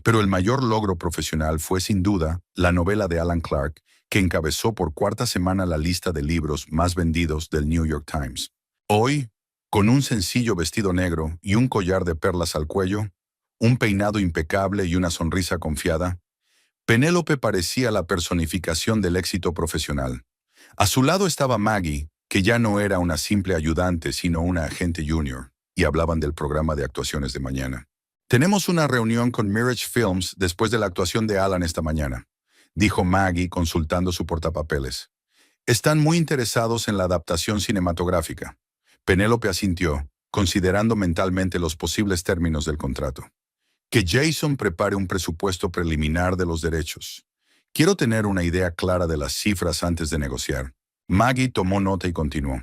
Pero el mayor logro profesional fue sin duda la novela de Alan Clark, que encabezó por 4ª semana la lista de libros más vendidos del New York Times. Hoy, con un sencillo vestido negro y un collar de perlas al cuello, un peinado impecable y una sonrisa confiada, Penélope parecía la personificación del éxito profesional. A su lado estaba Maggie, que ya no era una simple ayudante sino una agente junior, y hablaban del programa de actuaciones de mañana. «Tenemos una reunión con Mirage Films después de la actuación de Alan esta mañana», dijo Maggie consultando su portapapeles. «Están muy interesados en la adaptación cinematográfica». Penélope asintió, considerando mentalmente los posibles términos del contrato. «Que Jason prepare un presupuesto preliminar de los derechos. Quiero tener una idea clara de las cifras antes de negociar». Maggie tomó nota y continuó.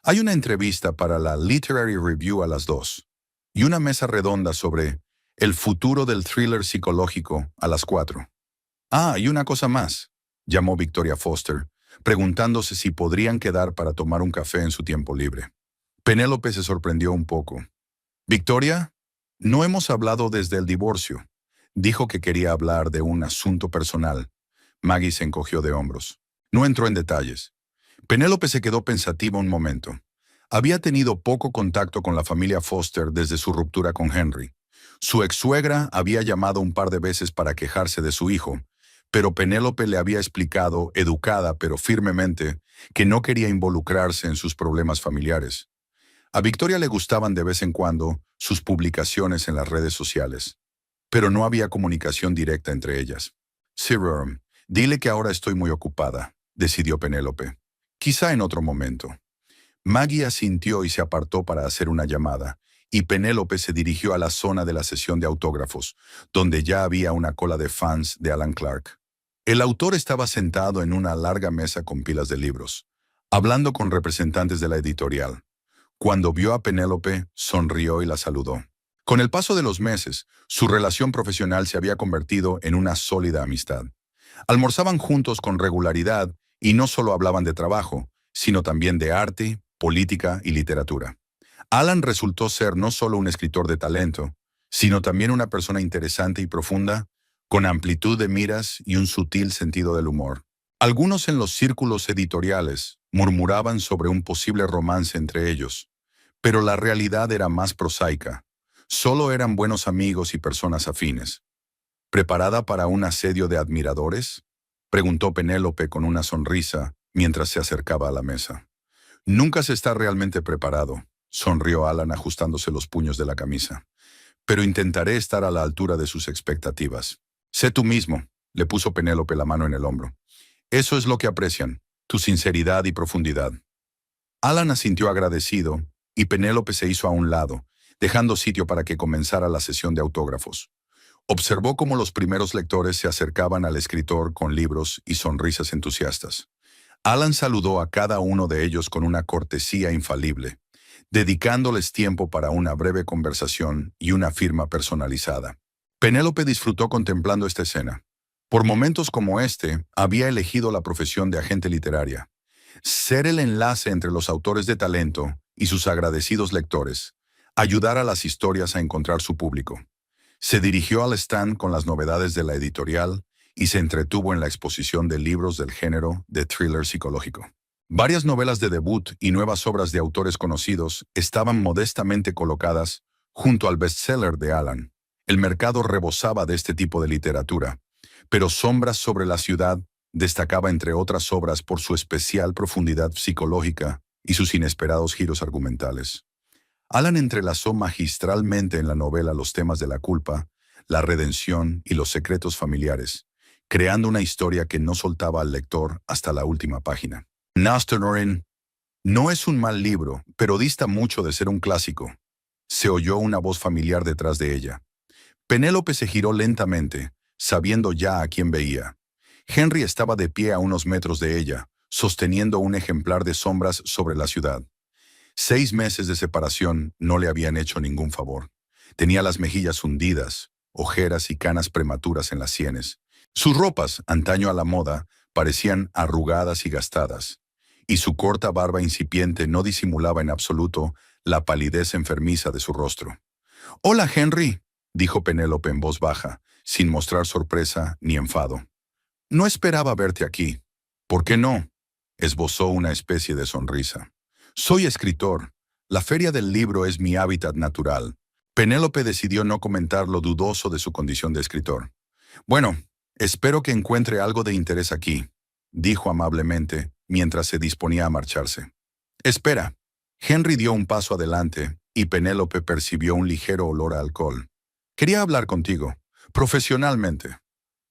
«Hay una entrevista para la Literary Review a las 2 y una mesa redonda sobre el futuro del thriller psicológico a las 4. Ah, y una cosa más», llamó Victoria Foster, preguntándose si podrían quedar para tomar un café en su tiempo libre. Penélope se sorprendió un poco. «¿Victoria? No hemos hablado desde el divorcio». Dijo que quería hablar de un asunto personal. Maggie se encogió de hombros. No entró en detalles. Penélope se quedó pensativa un momento. Había tenido poco contacto con la familia Foster desde su ruptura con Henry. Su ex-suegra había llamado un par de veces para quejarse de su hijo, pero Penélope le había explicado, educada pero firmemente, que no quería involucrarse en sus problemas familiares. A Victoria le gustaban de vez en cuando sus publicaciones en las redes sociales, pero no había comunicación directa entre ellas. «Cyril, dile que ahora estoy muy ocupada», decidió Penélope. «Quizá en otro momento». Maggie asintió y se apartó para hacer una llamada, y Penélope se dirigió a la zona de la sesión de autógrafos, donde ya había una cola de fans de Alan Clark. El autor estaba sentado en una larga mesa con pilas de libros, hablando con representantes de la editorial. Cuando vio a Penélope, sonrió y la saludó. Con el paso de los meses, su relación profesional se había convertido en una sólida amistad. Almorzaban juntos con regularidad y no solo hablaban de trabajo, sino también de arte, política y literatura. Alan resultó ser no solo un escritor de talento, sino también una persona interesante y profunda, con amplitud de miras y un sutil sentido del humor. Algunos en los círculos editoriales murmuraban sobre un posible romance entre ellos, pero la realidad era más prosaica. Solo eran buenos amigos y personas afines. ¿Preparada para un asedio de admiradores?, preguntó Penélope con una sonrisa mientras se acercaba a la mesa. Nunca se está realmente preparado, sonrió Alan ajustándose los puños de la camisa. Pero intentaré estar a la altura de sus expectativas. Sé tú mismo, le puso Penélope la mano en el hombro. Eso es lo que aprecian, tu sinceridad y profundidad. Alan asintió agradecido y Penélope se hizo a un lado, dejando sitio para que comenzara la sesión de autógrafos. Observó cómo los primeros lectores se acercaban al escritor con libros y sonrisas entusiastas. Alan saludó a cada uno de ellos con una cortesía infalible, dedicándoles tiempo para una breve conversación y una firma personalizada. Penélope disfrutó contemplando esta escena. Por momentos como este, había elegido la profesión de agente literaria. Ser el enlace entre los autores de talento y sus agradecidos lectores, ayudar a las historias a encontrar su público. Se dirigió al stand con las novedades de la editorial y se entretuvo en la exposición de libros del género de thriller psicológico. Varias novelas de debut y nuevas obras de autores conocidos estaban modestamente colocadas junto al bestseller de Alan. El mercado rebosaba de este tipo de literatura, pero Sombras sobre la ciudad destacaba entre otras obras por su especial profundidad psicológica y sus inesperados giros argumentales. Alan entrelazó magistralmente en la novela los temas de la culpa, la redención y los secretos familiares, creando una historia que no soltaba al lector hasta la última página. Norin no es un mal libro, pero dista mucho de ser un clásico. Se oyó una voz familiar detrás de ella. Penélope se giró lentamente, sabiendo ya a quién veía. Henry estaba de pie a unos metros de ella, sosteniendo un ejemplar de Sombras sobre la ciudad. 6 meses de separación no le habían hecho ningún favor. Tenía las mejillas hundidas, ojeras y canas prematuras en las sienes. Sus ropas, antaño a la moda, parecían arrugadas y gastadas, y su corta barba incipiente no disimulaba en absoluto la palidez enfermiza de su rostro. «Hola, Henry», dijo Penélope en voz baja, sin mostrar sorpresa ni enfado. «No esperaba verte aquí». «¿Por qué no?», esbozó una especie de sonrisa. «Soy escritor. La feria del libro es mi hábitat natural». Penélope decidió no comentar lo dudoso de su condición de escritor. «Bueno, espero que encuentre algo de interés aquí», dijo amablemente, mientras se disponía a marcharse. «Espera». Henry dio un paso adelante, y Penélope percibió un ligero olor a alcohol. «Quería hablar contigo. Profesionalmente».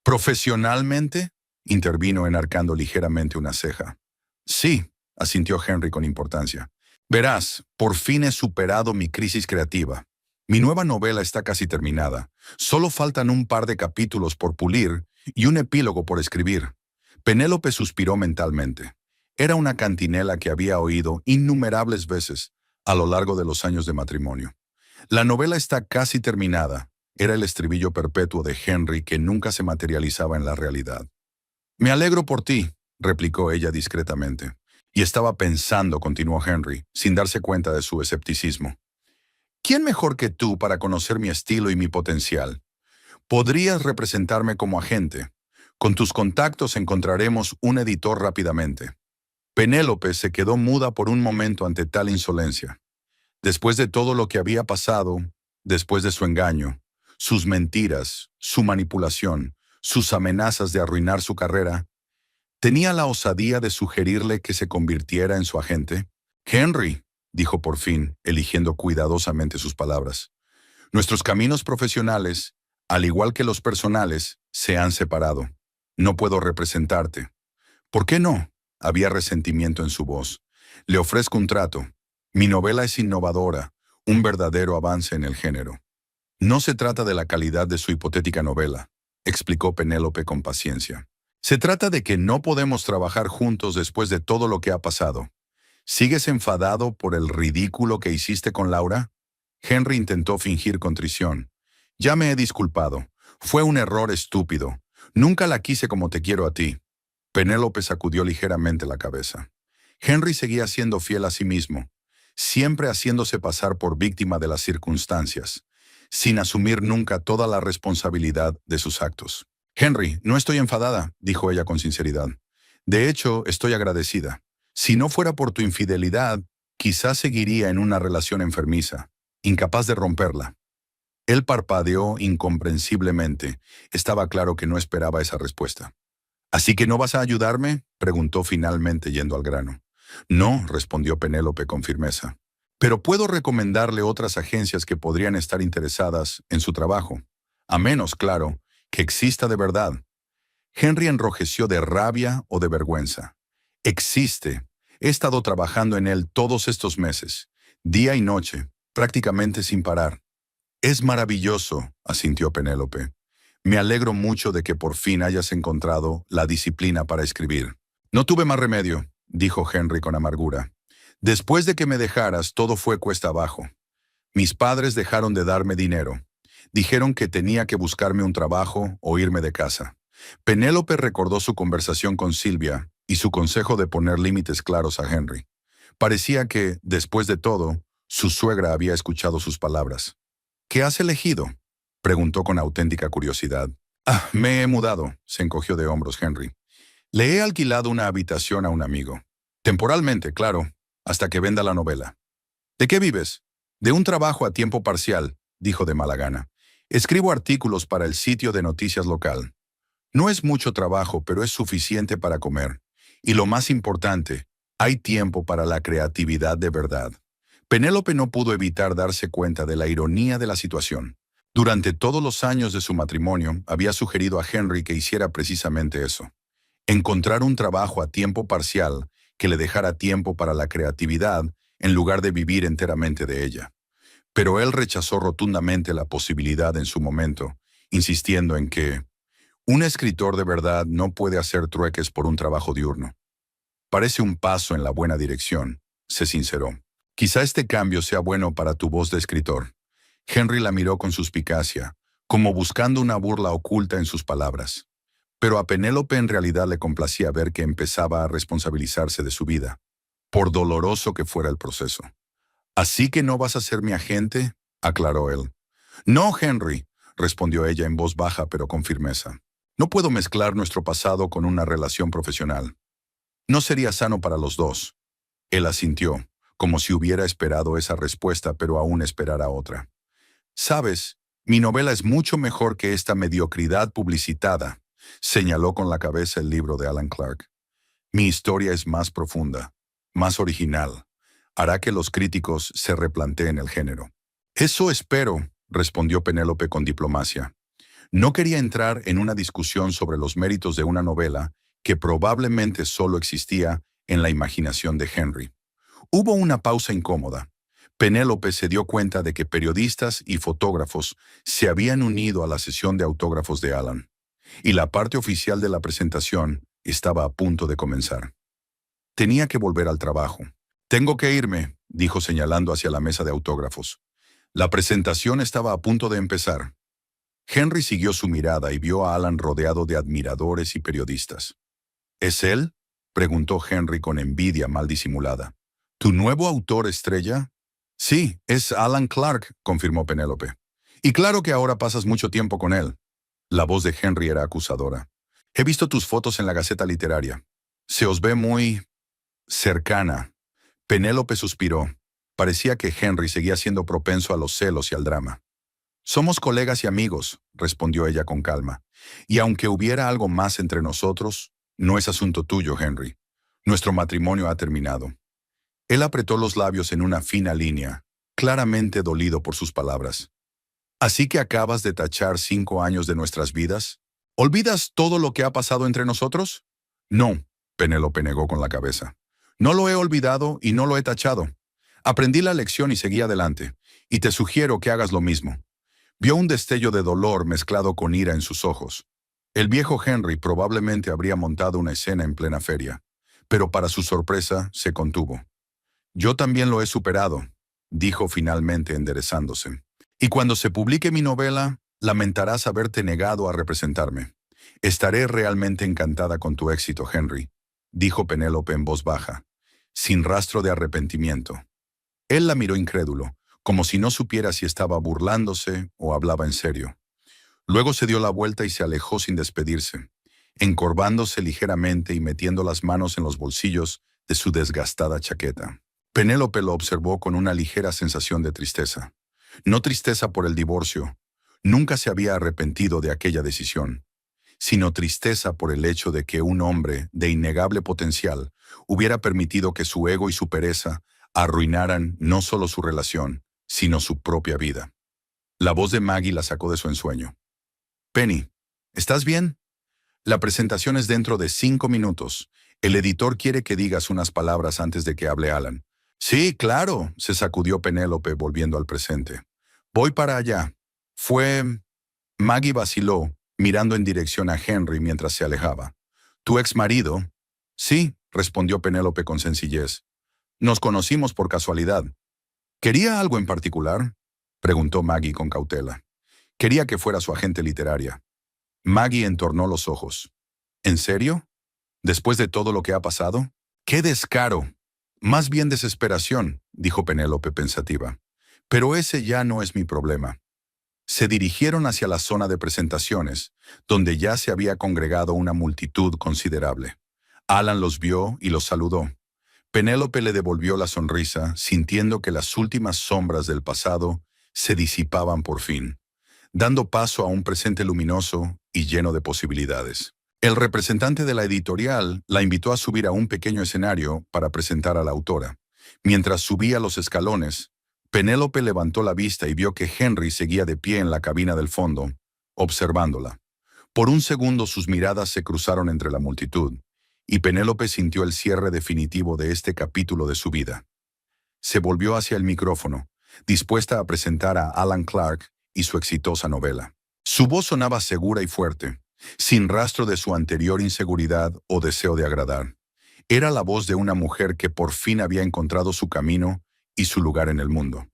«¿Profesionalmente?», intervino enarcando ligeramente una ceja. «Sí», asintió Henry con importancia. «Verás, por fin he superado mi crisis creativa. Mi nueva novela está casi terminada. Solo faltan un par de capítulos por pulir y un epílogo por escribir». Penélope suspiró mentalmente. Era una cantinela que había oído innumerables veces a lo largo de los años de matrimonio. «La novela está casi terminada», era el estribillo perpetuo de Henry que nunca se materializaba en la realidad. «Me alegro por ti», replicó ella discretamente. «Y estaba pensando», continuó Henry, sin darse cuenta de su escepticismo. «¿Quién mejor que tú para conocer mi estilo y mi potencial? Podrías representarme como agente. Con tus contactos encontraremos un editor rápidamente». Penélope se quedó muda por un momento ante tal insolencia. Después de todo lo que había pasado, después de su engaño, sus mentiras, su manipulación, sus amenazas de arruinar su carrera, ¿tenía la osadía de sugerirle que se convirtiera en su agente? «Henry», dijo por fin, eligiendo cuidadosamente sus palabras, «nuestros caminos profesionales, al igual que los personales, se han separado. No puedo representarte». «¿Por qué no?», había resentimiento en su voz. «Le ofrezco un trato. Mi novela es innovadora, un verdadero avance en el género». «No se trata de la calidad de su hipotética novela», explicó Penélope con paciencia. «Se trata de que no podemos trabajar juntos después de todo lo que ha pasado. ¿Sigues enfadado por el ridículo que hiciste con Laura?». Henry intentó fingir contrición. «Ya me he disculpado. Fue un error estúpido. Nunca la quise como te quiero a ti». Penélope sacudió ligeramente la cabeza. Henry seguía siendo fiel a sí mismo, siempre haciéndose pasar por víctima de las circunstancias, sin asumir nunca toda la responsabilidad de sus actos. Henry, no estoy enfadada, dijo ella con sinceridad. De hecho, estoy agradecida. Si no fuera por tu infidelidad, quizás seguiría en una relación enfermiza, incapaz de romperla. Él parpadeó incomprensiblemente. Estaba claro que no esperaba esa respuesta. ¿Así que no vas a ayudarme?, preguntó finalmente yendo al grano. No, respondió Penélope con firmeza. Pero puedo recomendarle otras agencias que podrían estar interesadas en su trabajo. A menos, claro, que exista de verdad. Henry enrojeció de rabia o de vergüenza. Existe. He estado trabajando en él todos estos meses, día y noche, prácticamente sin parar. Es maravilloso, asintió Penélope. Me alegro mucho de que por fin hayas encontrado la disciplina para escribir. No tuve más remedio, dijo Henry con amargura. Después de que me dejaras, todo fue cuesta abajo. Mis padres dejaron de darme dinero. Dijeron que tenía que buscarme un trabajo o irme de casa. Penélope recordó su conversación con Silvia y su consejo de poner límites claros a Henry. Parecía que, después de todo, su suegra había escuchado sus palabras. ¿Qué has elegido?, preguntó con auténtica curiosidad. Me he mudado, se encogió de hombros Henry. Le he alquilado una habitación a un amigo. Temporalmente, claro, hasta que venda la novela. ¿De qué vives? De un trabajo a tiempo parcial, dijo de mala gana. Escribo artículos para el sitio de noticias local. No es mucho trabajo, pero es suficiente para comer. Y lo más importante, hay tiempo para la creatividad de verdad. Penélope no pudo evitar darse cuenta de la ironía de la situación. Durante todos los años de su matrimonio, había sugerido a Henry que hiciera precisamente eso. Encontrar un trabajo a tiempo parcial que le dejara tiempo para la creatividad en lugar de vivir enteramente de ella. Pero él rechazó rotundamente la posibilidad en su momento, insistiendo en que un escritor de verdad no puede hacer trueques por un trabajo diurno. Parece un paso en la buena dirección, se sinceró. Quizá este cambio sea bueno para tu voz de escritor. Henry la miró con suspicacia, como buscando una burla oculta en sus palabras. Pero a Penélope en realidad le complacía ver que empezaba a responsabilizarse de su vida, por doloroso que fuera el proceso. «¿Así que no vas a ser mi agente?», aclaró él. «No, Henry», respondió ella en voz baja pero con firmeza. «No puedo mezclar nuestro pasado con una relación profesional. No sería sano para los dos». Él asintió, como si hubiera esperado esa respuesta pero aún esperara otra. «Sabes, mi novela es mucho mejor que esta mediocridad publicitada», señaló con la cabeza el libro de Alan Clark. «Mi historia es más profunda, más original. Hará que los críticos se replanteen el género». «Eso espero», respondió Penélope con diplomacia. No quería entrar en una discusión sobre los méritos de una novela que probablemente solo existía en la imaginación de Henry. Hubo una pausa incómoda. Penélope se dio cuenta de que periodistas y fotógrafos se habían unido a la sesión de autógrafos de Alan, y la parte oficial de la presentación estaba a punto de comenzar. Tenía que volver al trabajo. «Tengo que irme», dijo señalando hacia la mesa de autógrafos. La presentación estaba a punto de empezar. Henry siguió su mirada y vio a Alan rodeado de admiradores y periodistas. «¿Es él?», preguntó Henry con envidia mal disimulada. «¿Tu nuevo autor estrella?» «Sí, es Alan Clark», confirmó Penélope. «Y claro que ahora pasas mucho tiempo con él». La voz de Henry era acusadora. «He visto tus fotos en la Gaceta Literaria. Se os ve muy cercana». Penélope suspiró. Parecía que Henry seguía siendo propenso a los celos y al drama. «Somos colegas y amigos», respondió ella con calma. «Y aunque hubiera algo más entre nosotros, no es asunto tuyo, Henry. Nuestro matrimonio ha terminado». Él apretó los labios en una fina línea, claramente dolido por sus palabras. «¿Así que acabas de tachar 5 años de nuestras vidas? ¿Olvidas todo lo que ha pasado entre nosotros?» «No», Penélope negó con la cabeza. «No lo he olvidado y no lo he tachado. Aprendí la lección y seguí adelante, y te sugiero que hagas lo mismo». Vio un destello de dolor mezclado con ira en sus ojos. El viejo Henry probablemente habría montado una escena en plena feria, pero para su sorpresa se contuvo. «Yo también lo he superado», dijo finalmente enderezándose. «Y cuando se publique mi novela, lamentarás haberte negado a representarme. Estaré realmente encantada con tu éxito, Henry», dijo Penélope en voz baja, sin rastro de arrepentimiento. Él la miró incrédulo, como si no supiera si estaba burlándose o hablaba en serio. Luego se dio la vuelta y se alejó sin despedirse, encorvándose ligeramente y metiendo las manos en los bolsillos de su desgastada chaqueta. Penélope lo observó con una ligera sensación de tristeza. No tristeza por el divorcio, nunca se había arrepentido de aquella decisión, sino tristeza por el hecho de que un hombre de innegable potencial hubiera permitido que su ego y su pereza arruinaran no solo su relación, sino su propia vida. La voz de Maggie la sacó de su ensueño. Penny, ¿estás bien? La presentación es dentro de 5 minutos. El editor quiere que digas unas palabras antes de que hable Alan. Sí, claro, se sacudió Penélope volviendo al presente. Voy para allá. Maggie vaciló, mirando en dirección a Henry mientras se alejaba. ¿Tu ex marido? Sí, respondió Penélope con sencillez. Nos conocimos por casualidad. ¿Quería algo en particular? Preguntó Maggie con cautela. Quería que fuera su agente literaria. Maggie entornó los ojos. ¿En serio? ¿Después de todo lo que ha pasado? ¡Qué descaro! Más bien desesperación, dijo Penélope pensativa. Pero ese ya no es mi problema. Se dirigieron hacia la zona de presentaciones, donde ya se había congregado una multitud considerable. Alan los vio y los saludó. Penélope le devolvió la sonrisa, sintiendo que las últimas sombras del pasado se disipaban por fin, dando paso a un presente luminoso y lleno de posibilidades. El representante de la editorial la invitó a subir a un pequeño escenario para presentar a la autora. Mientras subía los escalones, Penélope levantó la vista y vio que Henry seguía de pie en la cabina del fondo, observándola. Por un segundo sus miradas se cruzaron entre la multitud, y Penélope sintió el cierre definitivo de este capítulo de su vida. Se volvió hacia el micrófono, dispuesta a presentar a Alan Clark y su exitosa novela. Su voz sonaba segura y fuerte, sin rastro de su anterior inseguridad o deseo de agradar. Era la voz de una mujer que por fin había encontrado su camino y su lugar en el mundo.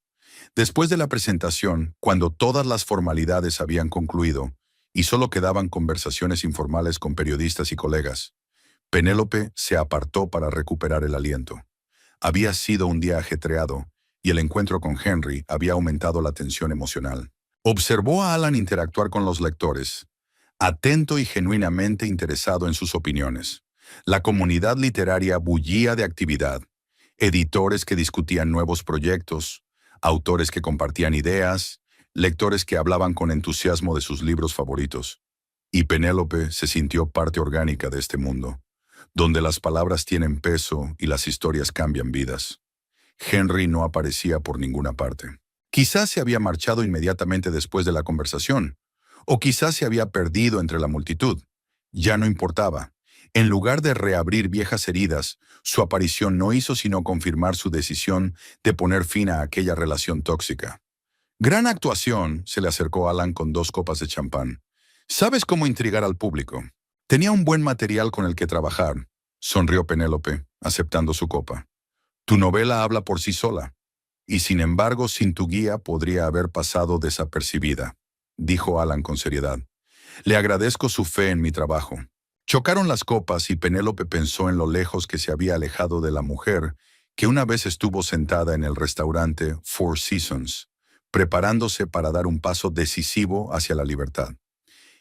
Después de la presentación, cuando todas las formalidades habían concluido y solo quedaban conversaciones informales con periodistas y colegas, Penélope se apartó para recuperar el aliento. Había sido un día ajetreado y el encuentro con Henry había aumentado la tensión emocional. Observó a Alan interactuar con los lectores, atento y genuinamente interesado en sus opiniones. La comunidad literaria bullía de actividad. Editores que discutían nuevos proyectos, autores que compartían ideas, lectores que hablaban con entusiasmo de sus libros favoritos. Y Penélope se sintió parte orgánica de este mundo, donde las palabras tienen peso y las historias cambian vidas. Henry no aparecía por ninguna parte. Quizás se había marchado inmediatamente después de la conversación, o quizás se había perdido entre la multitud. Ya no importaba. En lugar de reabrir viejas heridas, su aparición no hizo sino confirmar su decisión de poner fin a aquella relación tóxica. Gran actuación, se le acercó Alan con 2 copas de champán. ¿Sabes cómo intrigar al público? Tenía un buen material con el que trabajar, sonrió Penélope, aceptando su copa. Tu novela habla por sí sola, y sin embargo, sin tu guía podría haber pasado desapercibida, dijo Alan con seriedad. Le agradezco su fe en mi trabajo. Chocaron las copas y Penélope pensó en lo lejos que se había alejado de la mujer que una vez estuvo sentada en el restaurante Four Seasons, preparándose para dar un paso decisivo hacia la libertad.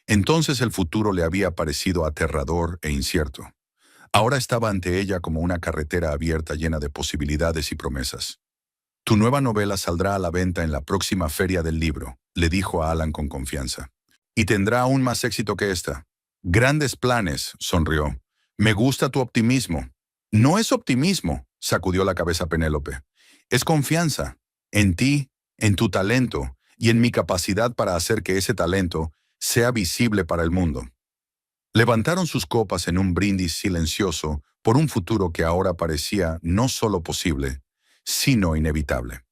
Entonces el futuro le había parecido aterrador e incierto. Ahora estaba ante ella como una carretera abierta llena de posibilidades y promesas. Tu nueva novela saldrá a la venta en la próxima feria del libro, le dijo a Alan con confianza. Y tendrá aún más éxito que esta. Grandes planes, sonrió. Me gusta tu optimismo. No es optimismo, sacudió la cabeza Penélope. Es confianza. En ti, en tu talento y en mi capacidad para hacer que ese talento sea visible para el mundo. Levantaron sus copas en un brindis silencioso por un futuro que ahora parecía no solo posible, sino inevitable.